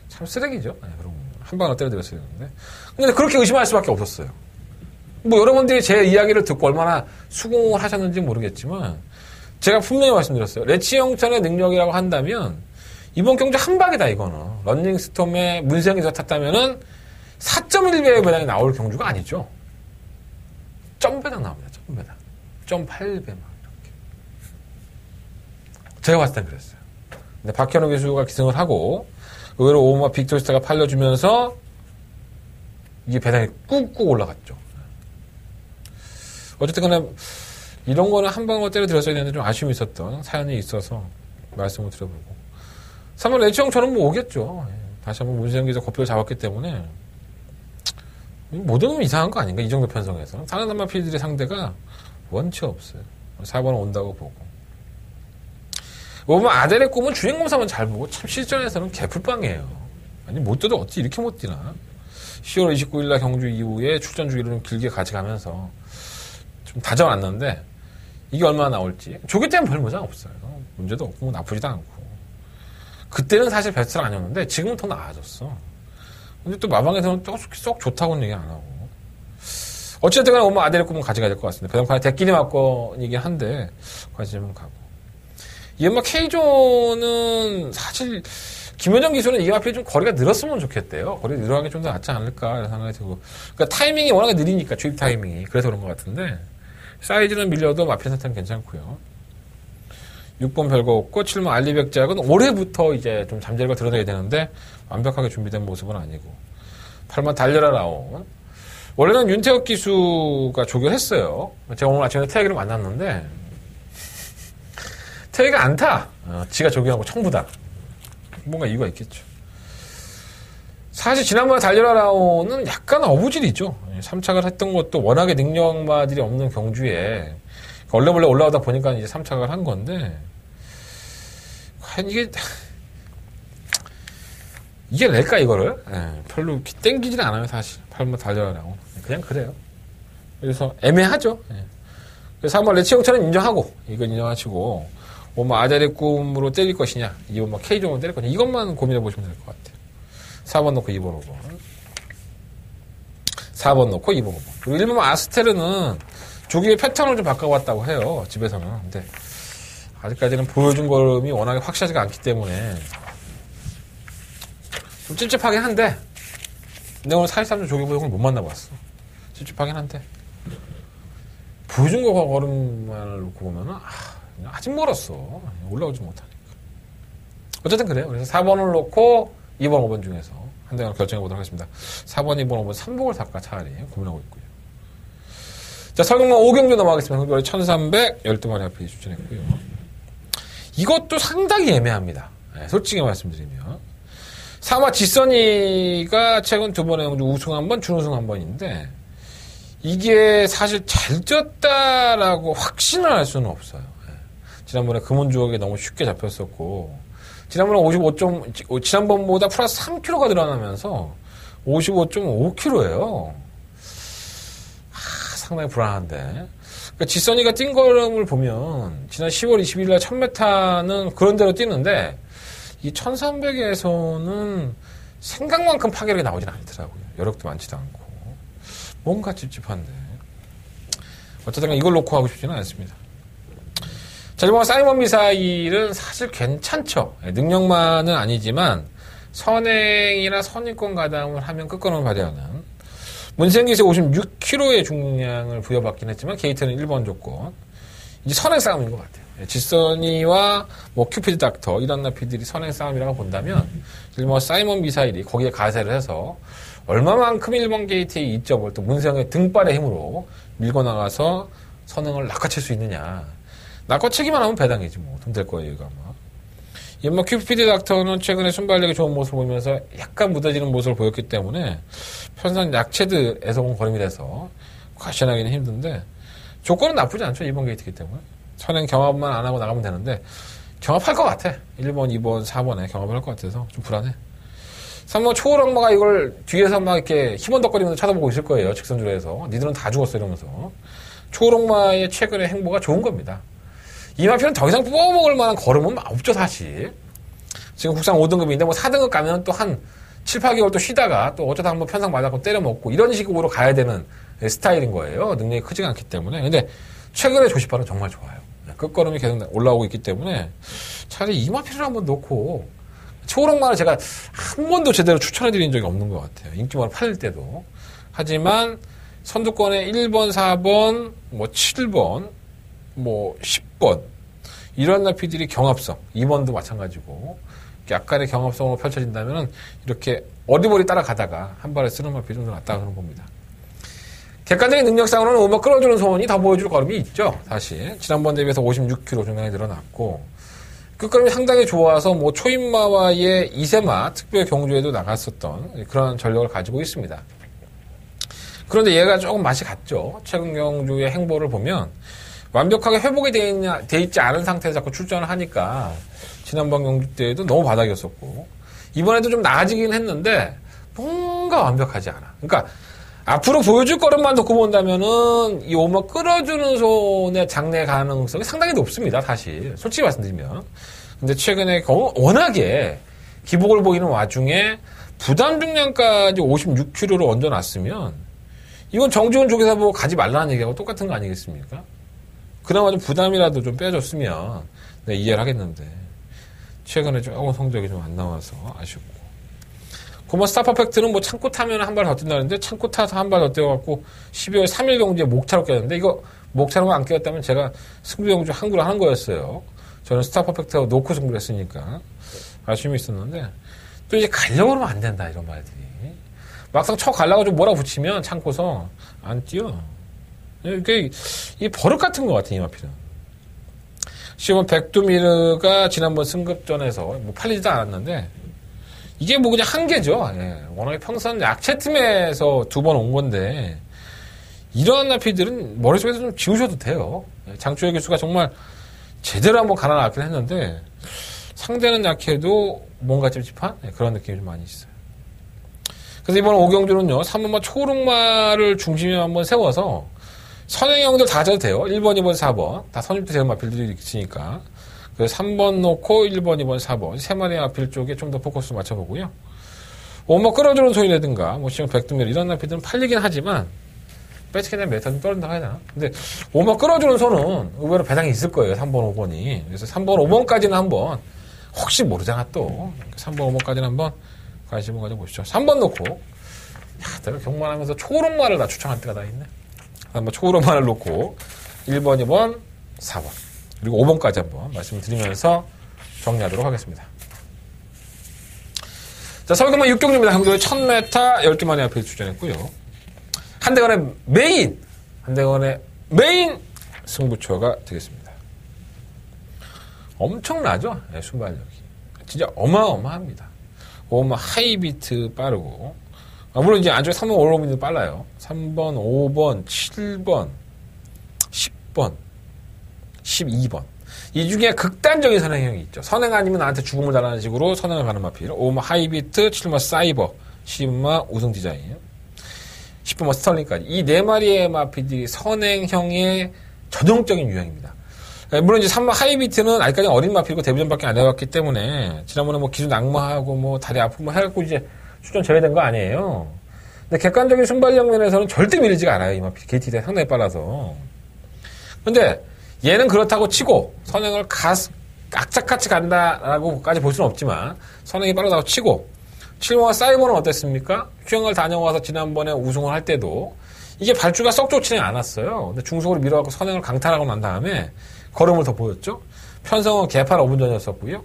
참 쓰레기죠. 그럼 한 방을 때려드렸어야 되는데 근데 그렇게 의심할 수밖에 없었어요. 뭐 여러분들이 제 이야기를 듣고 얼마나 수긍을 하셨는지 모르겠지만 제가 분명히 말씀드렸어요. 레치 영천의 능력이라고 한다면 이번 경주 한 방이다 이거는. 런닝스톰의 문세영에서 탔다면은 4.1배의 배당이 나올 경주가 아니죠. 점배당 나옵니다. 점배당. 0.8배 막 이렇게. 제가 봤을 땐 그랬어요. 근데 박현우 기수가 기승을 하고 의외로 오마 빅토리스타가 팔려주면서 이게 배당이 꾹꾹 올라갔죠. 어쨌든 간에 이런 거는 한 방울 때려드렸어야 되는데 좀 아쉬움이 있었던 사연이 있어서 말씀을 드려보고 3번 레치형처럼 뭐 오겠죠. 다시 한번 문세영 기자 고표를 잡았기 때문에 못 오면 이상한 거 아닌가 이 정도 편성에서 다른 남마 필들의 상대가 원치 없어요. 4번은 온다고 보고 보면 아델의 꿈은 주행검사만 잘 보고 참 실전에서는 개풀빵이에요. 아니 못 뛰도 어떻게 이렇게 못 뛰나 10월 29일 날 경주 이후에 출전 주기를 좀 길게 가져가면서 좀 다져놨는데 이게 얼마나 나올지. 조기 때는 별 문제가 없어요. 문제도 없고 나쁘지도 않고. 그때는 사실 베스트는 아니었는데 지금은 더 나아졌어. 근데 또 마방에서는 또 쏙 좋다고는 얘기 안 하고. 어쨌든 간에 오면 아델의 꿈은 가져가야 될 것 같습니다. 배당판에 대끼리 맞건이긴 한데 관심은 가고. 이 엄마 K존은 사실 김현정 기수는 이 앞에 좀 거리가 늘었으면 좋겠대요. 거리가 늘어가는 게 좀 더 낫지 않을까 이런 생각이 들고. 그러니까 타이밍이 워낙에 느리니까 주입 타이밍이. 그래서 그런 것 같은데 사이즈는 밀려도 마피아 상태는 괜찮고요. 6번 별거 없고 7번 알리백작은 올해부터 이제 좀 잠재력을 드러내야 되는데 완벽하게 준비된 모습은 아니고 8번 달려라 라온 원래는 윤태혁 기수가 조교했어요. 제가 오늘 아침에 태혁이를 만났는데 태혁이가 안 타. 지가 조교하고 청부다. 뭔가 이유가 있겠죠. 사실 지난번에 달려라 라온은 약간 어부질이죠. 3착을 했던 것도 워낙에 능력마들이 없는 경주에 얼레벌레 올라오다 보니까 이제 3착을 한 건데 과연 이게 낼까 이거를? 별로 땡기진 않아요 사실. 8번 달려라 라온 그냥 그래요. 그래서 애매하죠. 그래서 한번 레치형처럼 인정하고 이건 인정하시고 뭐 아자리 꿈으로 때릴 것이냐 이건 뭐 K종으로 때릴 것이냐 이것만 고민해 보시면 될 것 같아요. 4번 놓고 2번 5번 4번 놓고 2번 5번 그리고 1번 아스테르는 조기의 패턴을 좀 바꿔봤다고 해요. 집에서는. 근데 아직까지는 보여준 걸음이 워낙에 확실하지가 않기 때문에 좀 찝찝하긴 한데 근데 오늘 43점 조기 보형을 못 만나봤어. 찝찝하긴 한데 보여준 거 걸음만을 놓고 보면은 아직 멀었어. 올라오지 못하니까. 어쨌든 그래요. 그래서 4번을 놓고 2번, 5번 중에서 한 대를 결정해 보도록 하겠습니다. 4번, 2번, 5번 3복을 살까 차라리 고민하고 있고요. 자, 설경만 5경주 넘어가겠습니다. 흥돌이 1312마리 앞에 추천했고요. 이것도 상당히 애매합니다. 솔직히 말씀드리면. 사마 지선이가 최근 2번에 우승 한 번, 준우승 한 번인데 이게 사실 잘 쪘다라고 확신을 할 수는 없어요. 지난번에 금은주옥에 너무 쉽게 잡혔었고 지난번에 55점, 지난번보다 플러스 3kg가 늘어나면서 55.5kg예요. 상당히 불안한데. 그러니까 지선이가 뛴 걸음을 보면 지난 10월 20일 날 1000m는 그런 대로 뛰는데 이 1300에서는 생각만큼 파괴력이 나오진 않더라고요. 여력도 많지도 않고. 뭔가 찝찝한데. 어쨌든 이걸 놓고 하고 싶지는 않습니다. 자, 이번 사이먼 미사일은 사실 괜찮죠. 능력만은 아니지만 선행이나 선입권 가담을 하면 끝걸음을 발휘하는 문생기세 56kg의 중량을 부여받긴 했지만 게이트는 1번 조건. 이제 선행 싸움인 것 같아요. 지선이와 뭐 큐피드 닥터 이런 나피들이 선행 싸움이라고 본다면 일본 사이먼 미사일이 거기에 가세를 해서 얼마만큼 1번 게이트의 이점을 또 문세영의 등발의 힘으로 밀고 나가서 선행을 낚아챌 수 있느냐. 낚아채기만 하면 배당이지 뭐. 돈 될 거예요 이거 아마. 뭐 큐피드 닥터는 최근에 순발력이 좋은 모습을 보이면서 약간 무뎌지는 모습을 보였기 때문에 편산 약체드에서 온 걸음이 돼서 과시하기는 힘든데 조건은 나쁘지 않죠. 2번 게이트이기 때문에. 선행 경합만 안 하고 나가면 되는데 경합할 것 같아. 1번, 2번, 4번에 경합을 할 것 같아서 좀 불안해. 3번 초월악마가 이걸 뒤에서 막 이렇게 힘언덕거리면서 쳐다보고 있을 거예요. 직선주로 해서. 니들은 다 죽었어 이러면서. 초월악마의 최근의 행보가 좋은 겁니다. 이 마피아는 더 이상 뽑아먹을 만한 걸음은 없죠 사실. 지금 국상 5등급인데 뭐 4등급 가면 또 한 7, 8개월 또 쉬다가 또 어쩌다 한번 편상 맞았고 때려먹고 이런 식으로 가야 되는 스타일인 거예요. 능력이 크지가 않기 때문에. 근데 최근에 조시파는 정말 좋아요. 끝걸음이 계속 올라오고 있기 때문에 차라리 이 마피아를 한번 놓고 초록만을 제가 한 번도 제대로 추천해드린 적이 없는 것 같아요. 인기만을 팔릴 때도. 하지만 선두권에 1번, 4번, 뭐 7번, 뭐 10번 이런 나피들이 경합성 2번도 마찬가지고 약간의 경합성으로 펼쳐진다면 이렇게 어리버리 따라가다가 한 발에 쓰는 마피 좀 더 낫다 그런 겁니다. 객관적인 능력상으로는 음악 끌어주는 소원이 더 보여줄 걸음이 있죠. 사실 지난번 대비해서 56kg 중량이 늘어났고 끝걸음이 상당히 좋아서 뭐 초인마와의 이세마 특별 경주에도 나갔었던 그런 전력을 가지고 있습니다. 그런데 얘가 조금 맛이 갔죠. 최근 경주의 행보를 보면 완벽하게 회복이 돼 있지 않은 상태에서 자꾸 출전을 하니까 지난번 경주 때에도 너무 바닥이었었고 이번에도 좀 나아지긴 했는데 뭔가 완벽하지 않아. 그러니까 앞으로 보여줄 거름만 놓고 본다면은 이 오머 끌어주는 손의 장래 가능성이 상당히 높습니다. 사실 솔직히 말씀드리면. 근데 최근에 워낙에 기복을 보이는 와중에 부담 중량까지 56kg를 얹어놨으면 이건 정지훈 조교사 보고 가지 말라는 얘기하고 똑같은 거 아니겠습니까? 그나마 좀 부담이라도 좀 빼줬으면 네, 이해를 하겠는데 최근에 조금 성적이 좀 안 나와서 아쉽고. 고마 스타 퍼펙트는 뭐 창고 타면 한 발 더 뛴다는데 창고 타서 한 발 더 뛰어갖고 12월 3일 경주에 목차로 꼈는데 이거 목차로만 안 꼈다면 제가 승부 경주 항구를 하는 거였어요. 저는 스타 퍼펙트하고 놓고 승부를 했으니까 아쉬움이 있었는데 또 이제 가려고 하면 안 된다 이런 말들이 막상 쳐 가려고 좀 몰아붙이면 창고서 안 뛰어. 이게 이 버릇 같은 것 같아 이 마필은. 시몬 백두미르가 지난번 승급전에서 뭐 팔리지도 않았는데 이게 뭐 그냥 한계죠. 예. 워낙에 평선 약체 틈에서 2번 온 건데 이러한 나피들은 머릿속에서 좀 지우셔도 돼요. 예. 장초의 교수가 정말 제대로 한번 갈아놨긴 했는데 상대는 약해도 뭔가 찝찝한 예. 그런 느낌이 좀 많이 있어요. 그래서 이번 오경주는요 3번마 초록마를 중심에 한번 세워서 선행형들 다 가져도 돼요. 1번, 2번, 4번 다 선입도 되는 마필들이 있으니까 그래서 3번 놓고 1번, 2번, 4번 세 마리의 마필 쪽에 좀 더 포커스를 맞춰보고요. 뭐 끌어주는 소리라든가 뭐 지금 백두밀 이런 마필들은 팔리긴 하지만 배치기나 메타 좀 떨어진다고 해야 되나? 근데 오마 끌어주는 손은 의외로 배당이 있을 거예요. 3번, 5번이. 그래서 3번, 5번까지는 한번 혹시 모르잖아 또 3번, 5번까지는 한번 관심을 가져보시죠. 3번 놓고 야, 내가 경만하면서 초록마를 다 추천할 때가 다 있네. 한번 초록마를 놓고 1번, 2번, 4번 그리고 5번까지 한번 말씀을 드리면서 정리하도록 하겠습니다. 자, 서울경마 6경주입니다. 한국의 1000m 12마리 앞에 출전했고요. 한대건의 메인 승부처가 되겠습니다. 엄청나죠? 네, 순발력이. 진짜 어마어마합니다. 하이비트 빠르고 물론 이제 안쪽에 3번 올라오면도 빨라요. 3번, 5번, 7번, 10번, 12번. 이 중에 극단적인 선행형이 있죠. 선행 아니면 나한테 죽음을 달라는 식으로 선행을 가는 마필. 5번 하이비트, 7번 사이버, 10번 우승 디자인, 10번 스털링까지. 이 네 마리의 마필들이 선행형의 전형적인 유형입니다. 물론 이제 3번 하이비트는 아직까지 어린 마필이고 데뷔전밖에 안 해봤기 때문에 지난번에 뭐 기술 낙마하고 뭐 다리 아프고 해갖고 이제 출전 제외된 거 아니에요. 근데 객관적인 순발력 면에서는 절대 밀리지가 않아요. 이 마필 KT가 상당히 빨라서. 근데 얘는 그렇다고 치고 선행을 악착같이 간다라고까지 볼 수는 없지만 선행이 빠르다고 치고 7번과 사이버는 어땠습니까? 휴양을 다녀와서 지난번에 우승을 할 때도 이게 발주가 썩 좋지는 않았어요. 근데 중속으로 밀어갖고 선행을 강탈하고 난 다음에 걸음을 더 보였죠. 편성은 개판 5분 전이었었고요.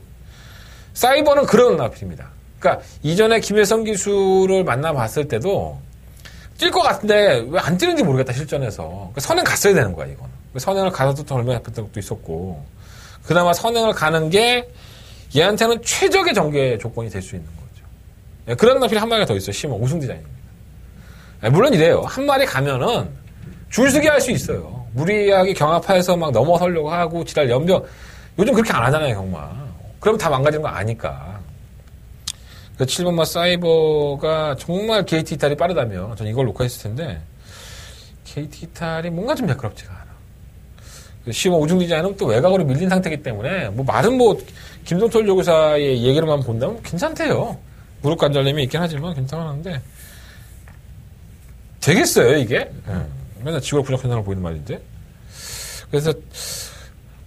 사이버는 그런 나필입니다. 그러니까 이전에 김혜성 기수를 만나봤을 때도 뛸 것 같은데 왜 안 뛰는지 모르겠다 실전에서. 그러니까 선행 갔어야 되는 거야 이거는. 선행을 가서도 더 얼마나 했던 것도 있었고 그나마 선행을 가는 게 얘한테는 최적의 전개 조건이 될 수 있는 거죠. 그런 나필이 한 마리가 더 있어요. 심어 우승 디자인입니다. 물론 이래요. 한 마리 가면은 줄서기 할 수 있어요. 무리하게 경합해서 막 넘어서려고 하고 지랄 연병 요즘 그렇게 안 하잖아요 경마. 그러면 다 망가지는 거 아니까. 그 7번마 사이버가 정말 KT 이탈이 빠르다면 전 이걸 녹화했을 텐데 KT 이탈이 뭔가 좀 매끄럽지가 않아. 10번 우중 디자인은 또 외곽으로 밀린 상태이기 때문에 뭐 말은 뭐 김동철 조교사의 얘기로만 본다면 괜찮대요. 무릎 관절염이 있긴 하지만 괜찮았는데 되겠어요 이게? 맨날 지구력 부족 현상을 보이는 말인데. 그래서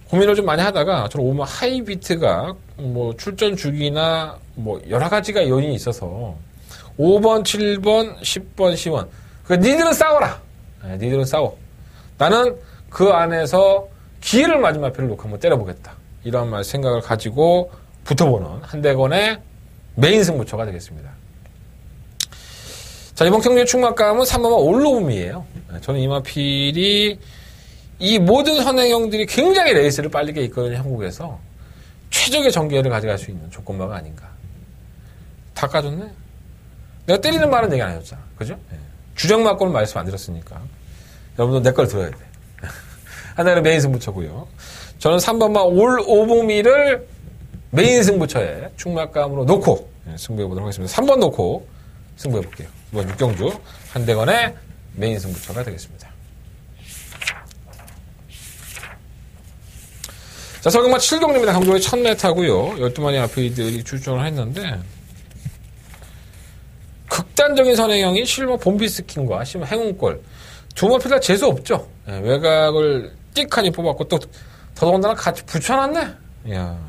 고민을 좀 많이 하다가 저는 오면 하이비트가 뭐 출전 주기나 뭐 여러 가지가 요인이 있어서 5번, 7번, 10번, 10번. 그 니들은 싸워라. 네, 니들은 싸워. 나는 그 안에서 기회를 맞은 마필을 놓고 한번 때려보겠다. 이런 말 생각을 가지고 붙어보는 한대건의 메인 승부처가 되겠습니다. 자, 이번 경기의 충막감은 3번마 올로움이에요. 저는 이 마필이 이 모든 선행형들이 굉장히 레이스를 빠르게 이끄는 한국에서 최적의 전개를 가져갈 수 있는 조건마가 아닌가. 다 까졌네? 내가 때리는 말은 얘기 안 해줬잖아. 그죠? 네. 주정 맞고는 말씀 안 드렸으니까. 여러분도 내 걸 들어야 돼. 하나는 메인 승부처고요. 저는 3번마 올 오봉미를 메인 승부처에 충막감으로 놓고 승부해보도록 하겠습니다. 3번 놓고 승부해볼게요. 이번 6경주 한대건의 메인 승부처가 되겠습니다. 자, 설경마 7경주입니다. 강조의 1000m고요. 12마리 아피들이 출전을 했는데 극단적인 선행형이 실버 봄비스킨과 실버 행운골 두 마필 다 재수 없죠. 예, 외곽을 띡하니 뽑았고 또 더더군다나 같이 붙여놨네. 이야,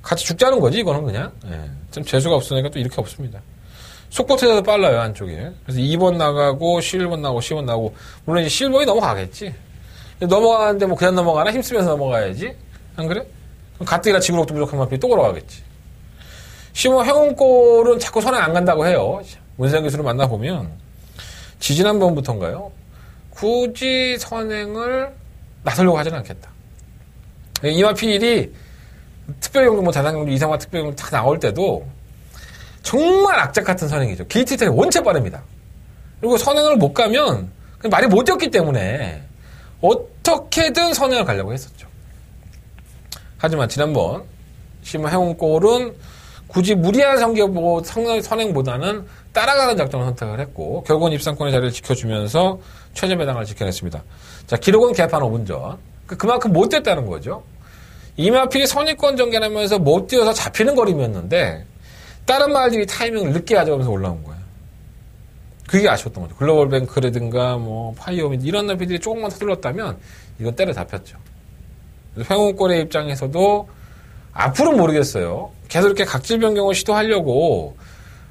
같이 죽자는 거지 이거는 그냥. 예, 좀 재수가 없으니까 또 이렇게 없습니다. 속보트에도 빨라요 안쪽에. 그래서 2번 나가고 11번 나가고 10번 나가고 물론 이제 11번이 넘어가겠지. 넘어가는데 뭐 그냥 넘어가나 힘쓰면서 넘어가야지. 안 그래? 그럼 가뜩이나 지구력도 부족한 마필이 또 걸어가겠지. 심어 행운골은 자꾸 선행 안 간다고 해요. 문세영 교수를 만나보면 지지난번부터인가요? 굳이 선행을 나서려고 하지는 않겠다. 이마필이 특별경주 뭐 대상경주 이상화 특별경주 딱 나올 때도 정말 악착 같은 선행이죠. 길티 타임이 원체 빠릅니다. 그리고 선행을 못 가면 말이 못 졌기 때문에 어떻게든 선행을 가려고 했었죠. 하지만 지난번 심어 행운골은 굳이 무리한 선행보다는 따라가는 작전을 선택을 했고 결국은 입상권의 자리를 지켜주면서 최저 배당을 지켜냈습니다. 자, 기록은 개판 5분 전. 그만큼 못 됐다는 거죠. 이마필이 선의권 전개하면서 못 뛰어서 잡히는 거림이었는데 다른 말들이 타이밍을 늦게 하자면서 올라온 거예요. 그게 아쉬웠던 거죠. 글로벌 뱅크라든가 뭐 파이어윈 이런 나피들이 조금만 서둘렀다면 이건 때려 잡혔죠. 행운골의 입장에서도 앞으로는 모르겠어요. 계속 이렇게 각질 변경을 시도하려고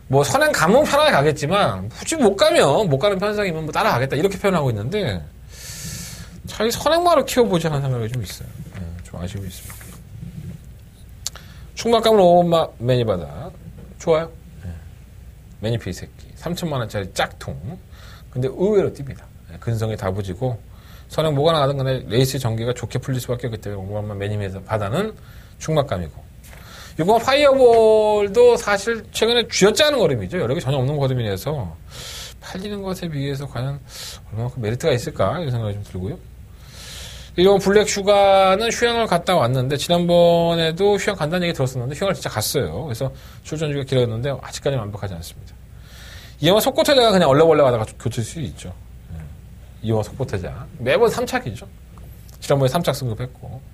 뭐 선행 가면 편하게 가겠지만 굳이 못 가는 편성이면 뭐 따라가겠다 이렇게 표현하고 있는데 차라리 선행마를 키워보지 않은 생각이 좀 있어요. 네, 좀 아쉬움이 있습니다. 충막감을 5번 매니바다 좋아요. 네. 매니피 새끼 3,000만원짜리 짝퉁 근데 의외로 뜁니다. 네, 근성이 다부지고 선행 뭐가 나가든 간에 레이스 전개가 좋게 풀릴 수밖에 없기 때문에 5번 매니바다는 충막감이고 이번 파이어볼도 사실 최근에 쥐어짜는 걸음이죠. 여력이 전혀 없는 걸음이라서 팔리는 것에 비해서 과연 얼마만큼 메리트가 있을까 이런 생각이 좀 들고요. 이번 블랙 슈가는 휴양을 갔다 왔는데 지난번에도 휴양 간다는 얘기 들었었는데 휴양을 진짜 갔어요. 그래서 출전 주기가 길었는데 아직까지는 완벽하지 않습니다. 이영화 속고태자가 그냥 얼레벌레 가다가 교칠 수 있죠. 이영화 속고태자 매번 3착이죠. 지난번에 3착 승급했고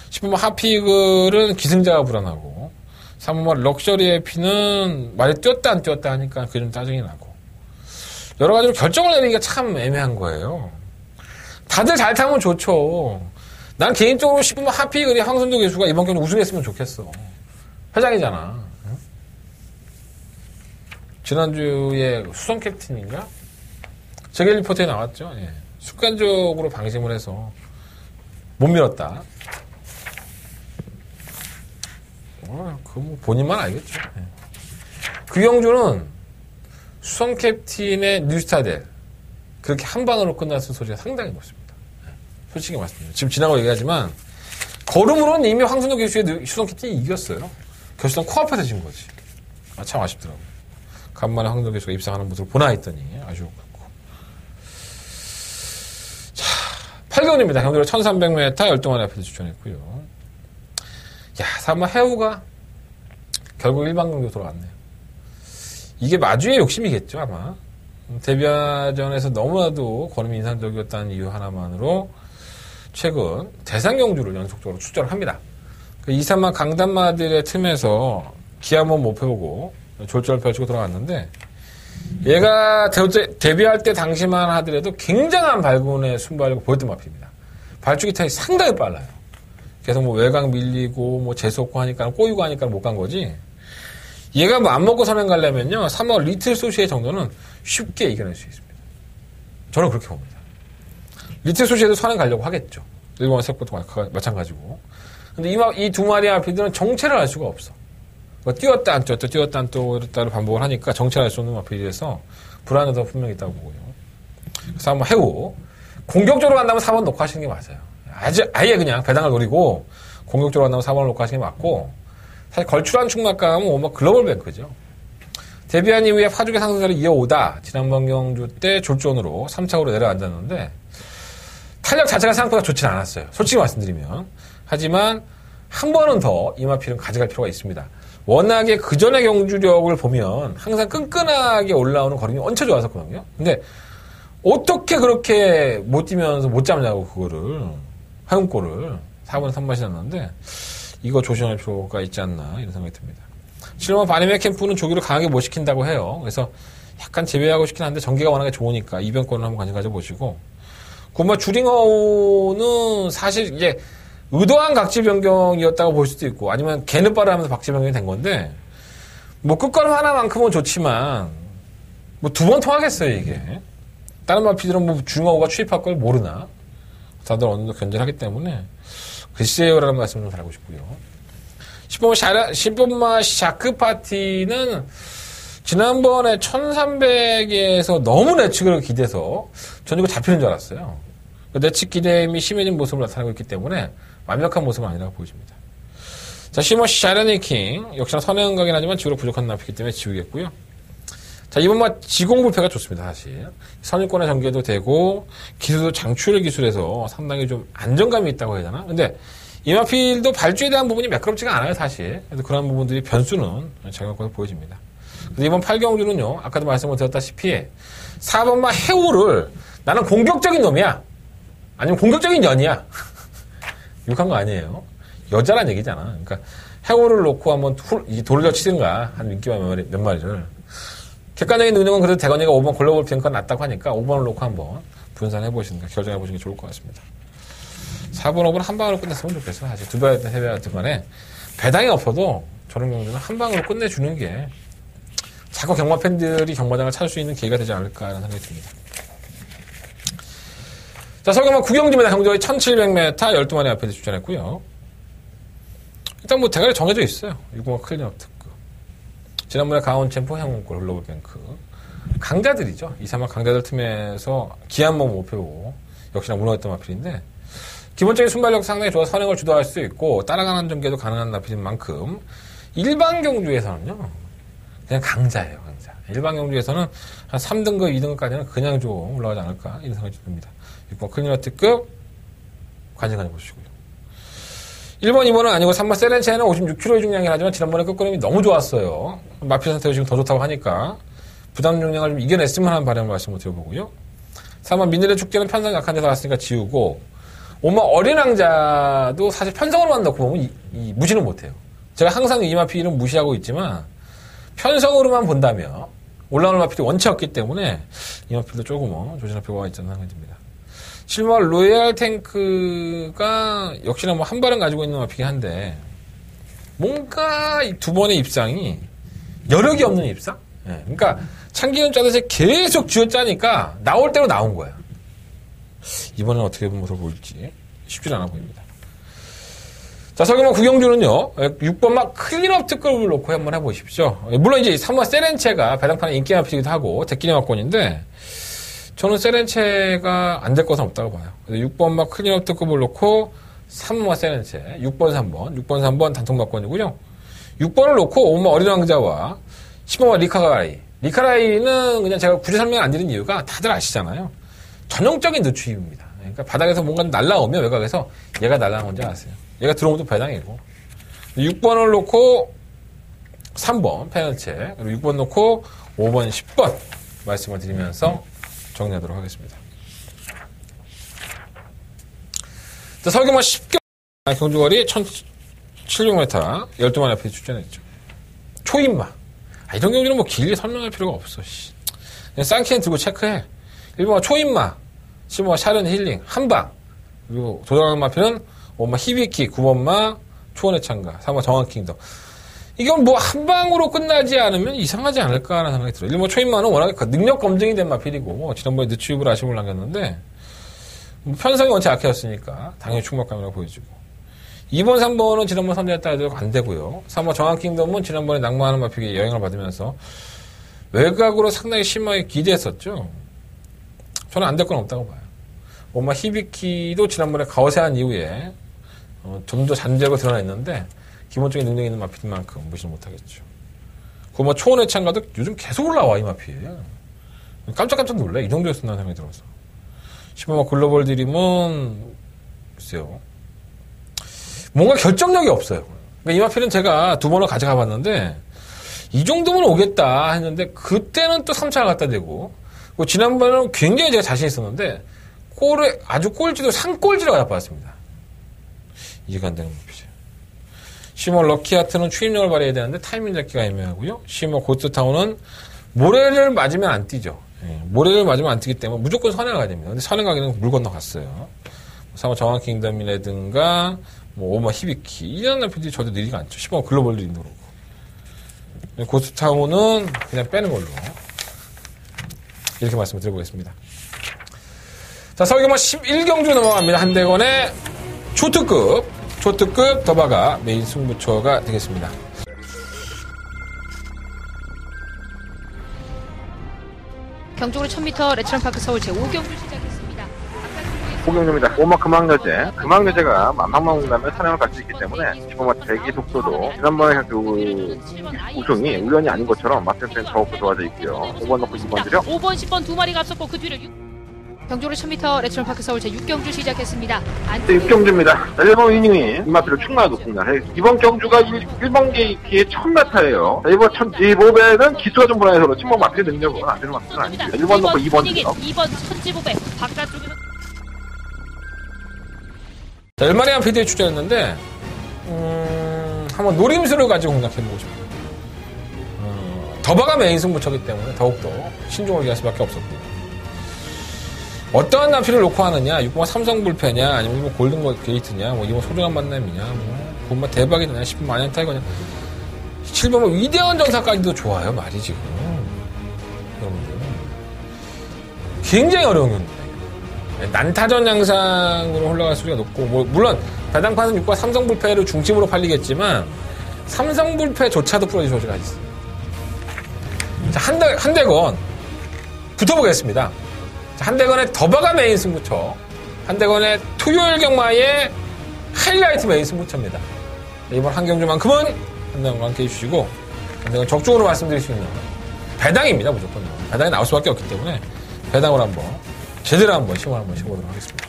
10번 하피글은 기승자가 불안하고 3번 럭셔리 에피는 말이 뛰었다 안 뛰었다 하니까 그게 좀 짜증이 나고 여러 가지로 결정을 내리기가 참 애매한 거예요. 다들 잘 타면 좋죠. 난 개인적으로 10번 하피글이 황선도 교수가 이번 경기 우승했으면 좋겠어. 회장이잖아. 응? 지난주에 수성 캡틴인가? 제게 리포트에 나왔죠. 예. 습관적으로 방심을 해서 못 밀었다. 뭐 본인만 알겠죠. 네. 그 경주는 수성 캡틴의 뉴스타델 그렇게 한 방으로 끝났을 소리가 상당히 높습니다. 네. 솔직히 말씀드립니다. 지금 지나고 얘기하지만 걸음으로는 이미 황순호 교수의 수성 캡틴이 이겼어요. 결승은 코앞에서 진 거지. 참 아쉽더라고요. 간만에 황순호 교수가 입상하는 모습을 보나 했더니 아쉬웠고. 자, 8경주입니다. 경주로 1300m 12마리 앞에서 추천했고요. 야, 3번 해우가 결국 일반 경기로 돌아왔네요. 이게 마주의 욕심이겠죠, 아마. 데뷔전에서 너무나도 걸음이 인상적이었다는 이유 하나만으로 최근 대상 경주를 연속적으로 출전을 합니다. 그 2, 3만 강단마들의 틈에서 기 한번 못 펴보고 졸전을 펼치고 돌아왔는데 얘가 데뷔할 때 당시만 하더라도 굉장한 발군의 순발력을 보였던 마피입니다. 발주기 타임이 상당히 빨라요. 계속 뭐 외곽 밀리고 뭐 재수 없고 하니까 꼬이고 하니까 못 간 거지. 얘가 뭐 안 먹고 선행 가려면요 3번 리틀 소시의 정도는 쉽게 이겨낼 수 있습니다. 저는 그렇게 봅니다. 리틀 소시에도 선행 가려고 하겠죠. 일본 색부터 마찬가지고. 근데 이 두 마리 아피들은 정체를 알 수가 없어. 뭐 뛰었다 안 뛰었다 뛰었다 안 뛰었다를 반복을 하니까 정체를 알 수 없는 아피들에서 불안은 더 분명히 있다고 보고요. 그래서 한번 해고 공격적으로 간다면 4번 놓고 하시는 게 맞아요. 아예 그냥 배당을 노리고 공격적으로 간다면 4번을 놓고 하시는 게 맞고 사실 걸출한 충막감은 오마 글로벌 뱅크죠. 데뷔한 이후에 파죽의 상승세를 이어오다 지난번 경주 때 졸전으로 3착으로 내려앉았는데 탄력 자체가 생각보다 좋진 않았어요. 솔직히 말씀드리면. 하지만 한 번은 더 이마필은 가져갈 필요가 있습니다. 워낙에 그 전의 경주력을 보면 항상 끈끈하게 올라오는 걸음이 엄청 좋았었거든요. 근데 어떻게 그렇게 못 뛰면서 못 잡냐고 그거를 화용골을 4분에 3맛이 났는데 이거 조심할 필요가 있지 않나 이런 생각이 듭니다. 실은 바니메 캠프는 조기를 강하게 못 시킨다고 해요. 그래서 약간 제외하고 싶긴 한데 전개가 워낙에 좋으니까 이변권을 한번 관심 가져보시고 구마 주링어우는 사실 이게 의도한 각질 변경이었다고 볼 수도 있고 아니면 개는 빠르하면서 박질 변경이 된 건데 뭐 끝걸음 하나만큼은 좋지만 뭐 두 번 통하겠어요 이게. 다른 마피들은 뭐 주링어우가 추입할 걸 모르나 다들 어느 정도 견제를 하기 때문에 글쎄요라는 말씀을 좀 드리고 싶고요. 10번마 샤크 파티는 지난번에 1300에서 너무 내측을 기대서 저는 이거 잡히는 줄 알았어요. 내측 기대임이 심해진 모습을 나타내고 있기 때문에 완벽한 모습은 아니라고 보여집니다. 자, 시머시 샤르니킹 역시나 선행각이긴 하지만 지구로 부족한 납이기 때문에 지우겠고요. 자, 이번만 지공불패가 좋습니다, 사실. 선입권의 전개도 되고, 기술도 장출 기술에서 상당히 좀 안정감이 있다고 해야 되나? 근데, 이마필도 발주에 대한 부분이 매끄럽지가 않아요, 사실. 그래서 그런 부분들이 변수는 작용할 것으로 보여집니다. 그래서 이번 8경주는요, 아까도 말씀을 드렸다시피, 4번만 해오를 나는 공격적인 놈이야. 아니면 공격적인 년이야. 욕한 거 아니에요. 여자란 얘기잖아. 그러니까, 해오를 놓고 한번 돌려 치든가, 한 인기와 몇 마리를. 객관적인 능력은 그래도 대건이가 5번 글로벌 비행권 낫다고 하니까 5번을 놓고 한번 분산해보시는 거, 결정해보시는 게 좋을 것 같습니다. 4번, 5번 한 방으로 끝냈으면 좋겠어요. 사실 두 배든 세 배든 간에 배당이 없어도 저런 경우는 한 방으로 끝내주는 게 자꾸 경마 팬들이 경마장을 찾을 수 있는 기회가 되지 않을까라는 생각이 듭니다. 자, 서경마 구경지입니다. 경주가 1700m 12마리 앞에 출전했고요. 일단 뭐 대가리 정해져 있어요. 6번 클리너 특급. 지난번에 강원 챔프 향원골 글로벌 뱅크. 강자들이죠. 2, 3학 강자들 틈에서 기한몸 못 배우고 역시나 무너졌던 마필인데 기본적인 순발력 상당히 좋아서 선행을 주도할 수 있고 따라가는 전개도 가능한 마필인 만큼 일반 경주에서는요. 그냥 강자예요. 강자. 일반 경주에서는 한 3등급, 2등급까지는 그냥 좀 올라가지 않을까 이런 생각이 듭니다. 6번 클리너 특급 관심 가져보시고요. 1번, 2번은 아니고 3번 세렌체는 56kg의 중량이긴 하지만 지난번에 끝걸음이 너무 좋았어요. 마필 상태가 지금 더 좋다고 하니까 부담 중량을 좀 이겨냈으면 하는 바람을 말씀을 드려보고요. 3번 미늘의 축제는 편성 약한 데서 왔으니까 지우고 5번 어린 왕자도 사실 편성으로만 넣고 보면 무시는 못해요. 제가 항상 이 마필은 무시하고 있지만 편성으로만 본다면 올라오는 마필이 원치 없기 때문에 이 마필도 조금 조심할 필요가 있다는 생각이 듭니다. 7번 로얄 탱크가 역시나 뭐 한 발은 가지고 있는 마피긴 한데 뭔가 이 두 번의 입상이 여력이 없는 입상? 네. 그러니까 참기름 짜듯이 계속 쥐어짜니까 나올 대로 나온 거야. 이번엔 어떻게 보면 보일지 쉽지 않아 보입니다. 자, 서경마 구경주는요. 6번막 클린업 특급을 놓고 한번 해보십시오. 물론 이제 3번 세렌체가 배당판에 인기 마피기도 하고 대끼리 막권인데 저는 세렌체가 안 될 것은 없다고 봐요. 6번막 클린업 특급을 놓고 3번 세렌체, 6번 3번, 6번 3번 단통막권이고요. 6번을 놓고 5번 어린 왕자와 10번 리카라이. 리카라이는 그냥 제가 굳이 설명 안 드린 이유가 다들 아시잖아요. 전형적인 늦추입입니다. 그러니까 바닥에서 뭔가 날라오면 외곽에서 얘가 날라온 건지 아세요. 얘가 들어오면 또 배당이고. 6번을 놓고 3번 페널체, 그리고 6번 놓고 5번, 10번 말씀을 드리면서 정리하도록 하겠습니다. 자, 설경마 10경 경주거리 1700m 12마리 앞에 출전했죠. 초인마. 이런 경주는 뭐 길게 설명할 필요가 없어. 그냥 쌍키는 들고 체크해. 1번마 초인마, 10번마 샤른 힐링, 한방. 그리고 도전하는 마피는 5번마 히비키, 9번마 초원의 창가, 3번 정한킹덤. 이건 뭐 한 방으로 끝나지 않으면 이상하지 않을까라는 생각이 들어요. 1번 초인마는 워낙에 능력 검증이 된 마필이고 지난번에 늦추입으로 아쉬움을 남겼는데 편성이 원체 약해졌으니까 당연히 충격감이라고 보여지고 2번, 3번은 지난번 선제했다 해도 안 되고요. 3번 정한킹덤은 지난번에 낙마하는 마필이 영향을 받으면서 외곽으로 상당히 심하게 기대했었죠. 저는 안 될 건 없다고 봐요. 5번 히비키도 지난번에 가오세한 이후에 좀 더 잔재고 드러났는데 기본적인 능력이 있는 마필인 만큼 무시를 못하겠죠. 그 초원의 창가도 요즘 계속 올라와, 이 마필. 깜짝깜짝 놀래. 이 정도였었나 생각이 들어서. 10번 글로벌 드림은, 글쎄요. 뭔가 결정력이 없어요. 그러니까 이마필은 제가 2번을 가져가 봤는데 이 정도면 오겠다 했는데 그때는 또 3차가 갖다 대고 지난번에는 굉장히 제가 자신 있었는데 아주 꼴찌도 상꼴찌로 잡아왔습니다. 이해가 안 되는 목표죠. 시모 럭키하트는 추임력을 발휘해야 되는데 타이밍 잡기가 애매하고요. 시모 고스트타운은 모래를 맞으면 안 뛰죠. 예, 모래를 맞으면 안 뛰기 때문에 무조건 선행 가야 됩니다. 근데 선행 가기는 물 건너갔어요. 사모 정확 킹덤이라든가 오마 히비키 이런 라피들이 저도 느리가 않죠. 10번 글로벌 리딩도 그렇고 고스트타운은 그냥 빼는 걸로 이렇게 말씀을 드려보겠습니다. 자, 서울경마 11경주 넘어갑니다. 한대건의 초특급 더바가 메인 승부처가 되겠습니다. 경주로 1000m 레츠런파크 서울 제5경주 시작했습니다. 호경주입니다. 오마 금왕여제가 만방망공담에 선행을 갈 수 있기 때문에 시범마 대기 속도도 지난번에 그 우승이 우연이 아닌 것처럼 마텐센 더욱더 좋아져 있고요. 5번 넣고 2번 드려. 5번, 10번 두 마리가 앞섰고 그 뒤를 경주로 1000m 레츠런파크 서울 제6경주 시작했습니다. 네, 6경주입니다. 1번 이닝이 이마트로 충분하게 높습니다. 이번 경주가 1번 게이트의 1000m예요. 이번 1500은 기수가 좀 불안해서 그렇지 뭐 마트의 능력은 안 되는 마트는 아니죠. 1번 넣고 2번 드려. 2번 1500 바깥쪽에서 자, 얼마나 PD에 출전했는데 한번 노림수를 가지고 공략해보고 싶어요. 더바가 메인 승부처기 때문에 더욱더 신중을 기할 수밖에 없었고 어떠한 남피를 놓고 하느냐 6번 삼성 불패냐 아니면 뭐 골든 게이트냐 뭐 이번 소중한 만남이냐 뭐 대박이냐 10번 마냥 타이거냐 7번 뭐 위대한 전사까지도 좋아요 말이 지금 여러분들 굉장히 어려운 경기입니다. 난타전 양상으로 올라갈 수가 높고 뭐 물론 배당판은 6과 삼성불패를 중심으로 팔리겠지만 삼성불패조차도 부러질 소지가 있습니다. 자, 한대건 붙어보겠습니다. 자, 한대건의 더바가 메인 승부처, 한대건의 토요일 경마의 하이라이트 메인 승부처입니다. 이번 한 경주만큼은 한대건과 함께 해주시고 한대건 적중으로 말씀드릴 수 있는 배당입니다. 무조건 배당이 나올 수밖에 없기 때문에 배당을 한번 제대로 한번 시험을 한번 해보도록 하겠습니다.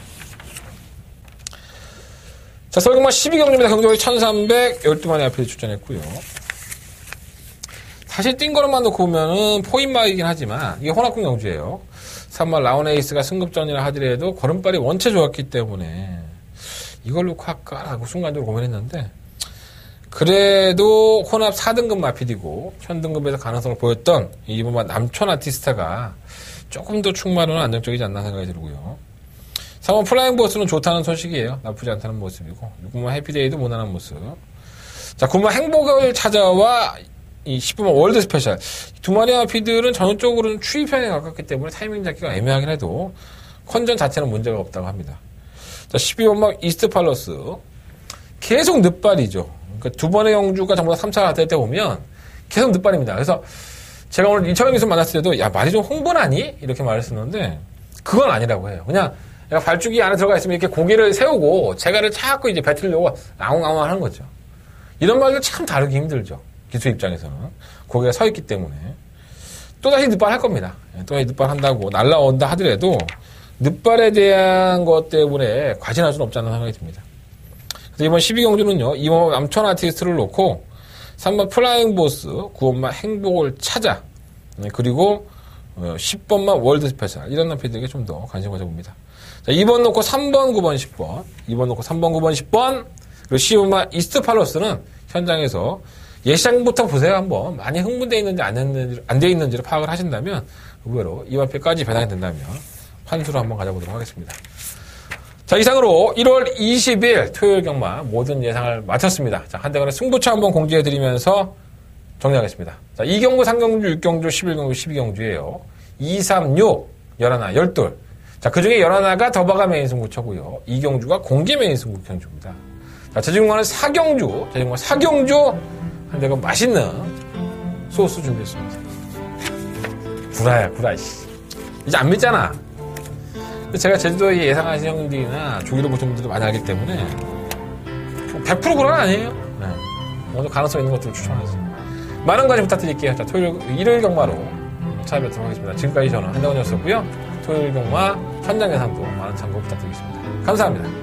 자, 서울경마 12경주입니다. 경주가 1312마리 앞에 출전했고요. 사실 뛴 거로만 놓고 보면은 포인마이긴 하지만 이게 혼합군 경주예요. 3번 라운에이스가 승급전이라 하더라도 걸음발이 원체 좋았기 때문에 이걸 놓고 할까라고 순간적으로 고민했는데 그래도 혼합 4등급 마필이고 현등급에서 가능성을 보였던 이번 남촌 아티스타가 조금 더 충만은 안정적이지 않나 생각이 들고요. 3번 플라잉 보스는 좋다는 소식이에요. 나쁘지 않다는 모습이고 6번 해피데이도 무난한 모습. 자, 9번 행복을 찾아와 이 10번 월드 스페셜 두 마리 마피들은 전형적으로는 추위편에 가깝기 때문에 타이밍 잡기가 애매하긴 해도 컨전 자체는 문제가 없다고 합니다. 자, 12번 이스트 팔러스 계속 늦발이죠. 그러니까 두 번의 경주가 전부 다 3차가 될 때 보면 계속 늦발입니다. 그래서 제가 오늘 이철영 교수 만났을 때도 야 말이 좀 홍보나니? 이렇게 말했었는데 그건 아니라고 해요. 그냥 얘가 발주기 안에 들어가 있으면 이렇게 고개를 세우고 제가를 자꾸 이제 뱉으려고 아웅아웅 하는 거죠. 이런 말도 참 다루기 힘들죠. 기수 입장에서는 고개가 서 있기 때문에 또다시 늦발 할 겁니다. 또다시 늦발 한다고 날라온다 하더라도 늦발에 대한 것 때문에 과신할 수는 없지 않나 생각이 듭니다. 그래서 이번 12경주는요 2번 남촌 아티스트를 놓고 3번 플라잉 보스, 9번만 행복을 찾아, 그리고 10번만 월드 스페셜 이런 남편들에게 좀 더 관심을 가져봅니다. 자, 2번 놓고 3번, 9번, 10번 2번 놓고 3번, 9번, 10번 그리고 10번만 이스트 팔로스는 현장에서 예시장부터 보세요. 한번 많이 흥분되어 있는지 안 되어 있는지를 파악을 하신다면 의외로 이마표까지 배당이 된다면 환수로 한번 가져보도록 하겠습니다. 자, 이상으로 1월 20일 토요일 경마 모든 예상을 마쳤습니다. 자, 한대간의 승부처 한번 공지해드리면서 정리하겠습니다. 자, 2경주, 3경주, 6경주, 11경주, 12경주예요. 2, 3, 6, 11, 12. 자, 그 중에 11가 더바가 메인 승부처고요. 2경주가 공개 메인 승부경주입니다. 자, 제주공화는 4경주, 한대간 맛있는 소스 준비했습니다. 구라야, 씨. 이제 안 믿잖아. 제가 제주도에 예상하시는 형들이나 조기로 보시는 분들도 많이 알기 때문에 100% 그런 아니에요. 네. 어느 가능성 있는 것들을 추천하겠습니다. 많은 관심 부탁드릴게요. 자, 일요일 경마로 찾아뵙도록 하겠습니다. 지금까지 저는 한대원이었었고요. 토요일 경마 현장 예상도 많은 참고 부탁드리겠습니다. 감사합니다.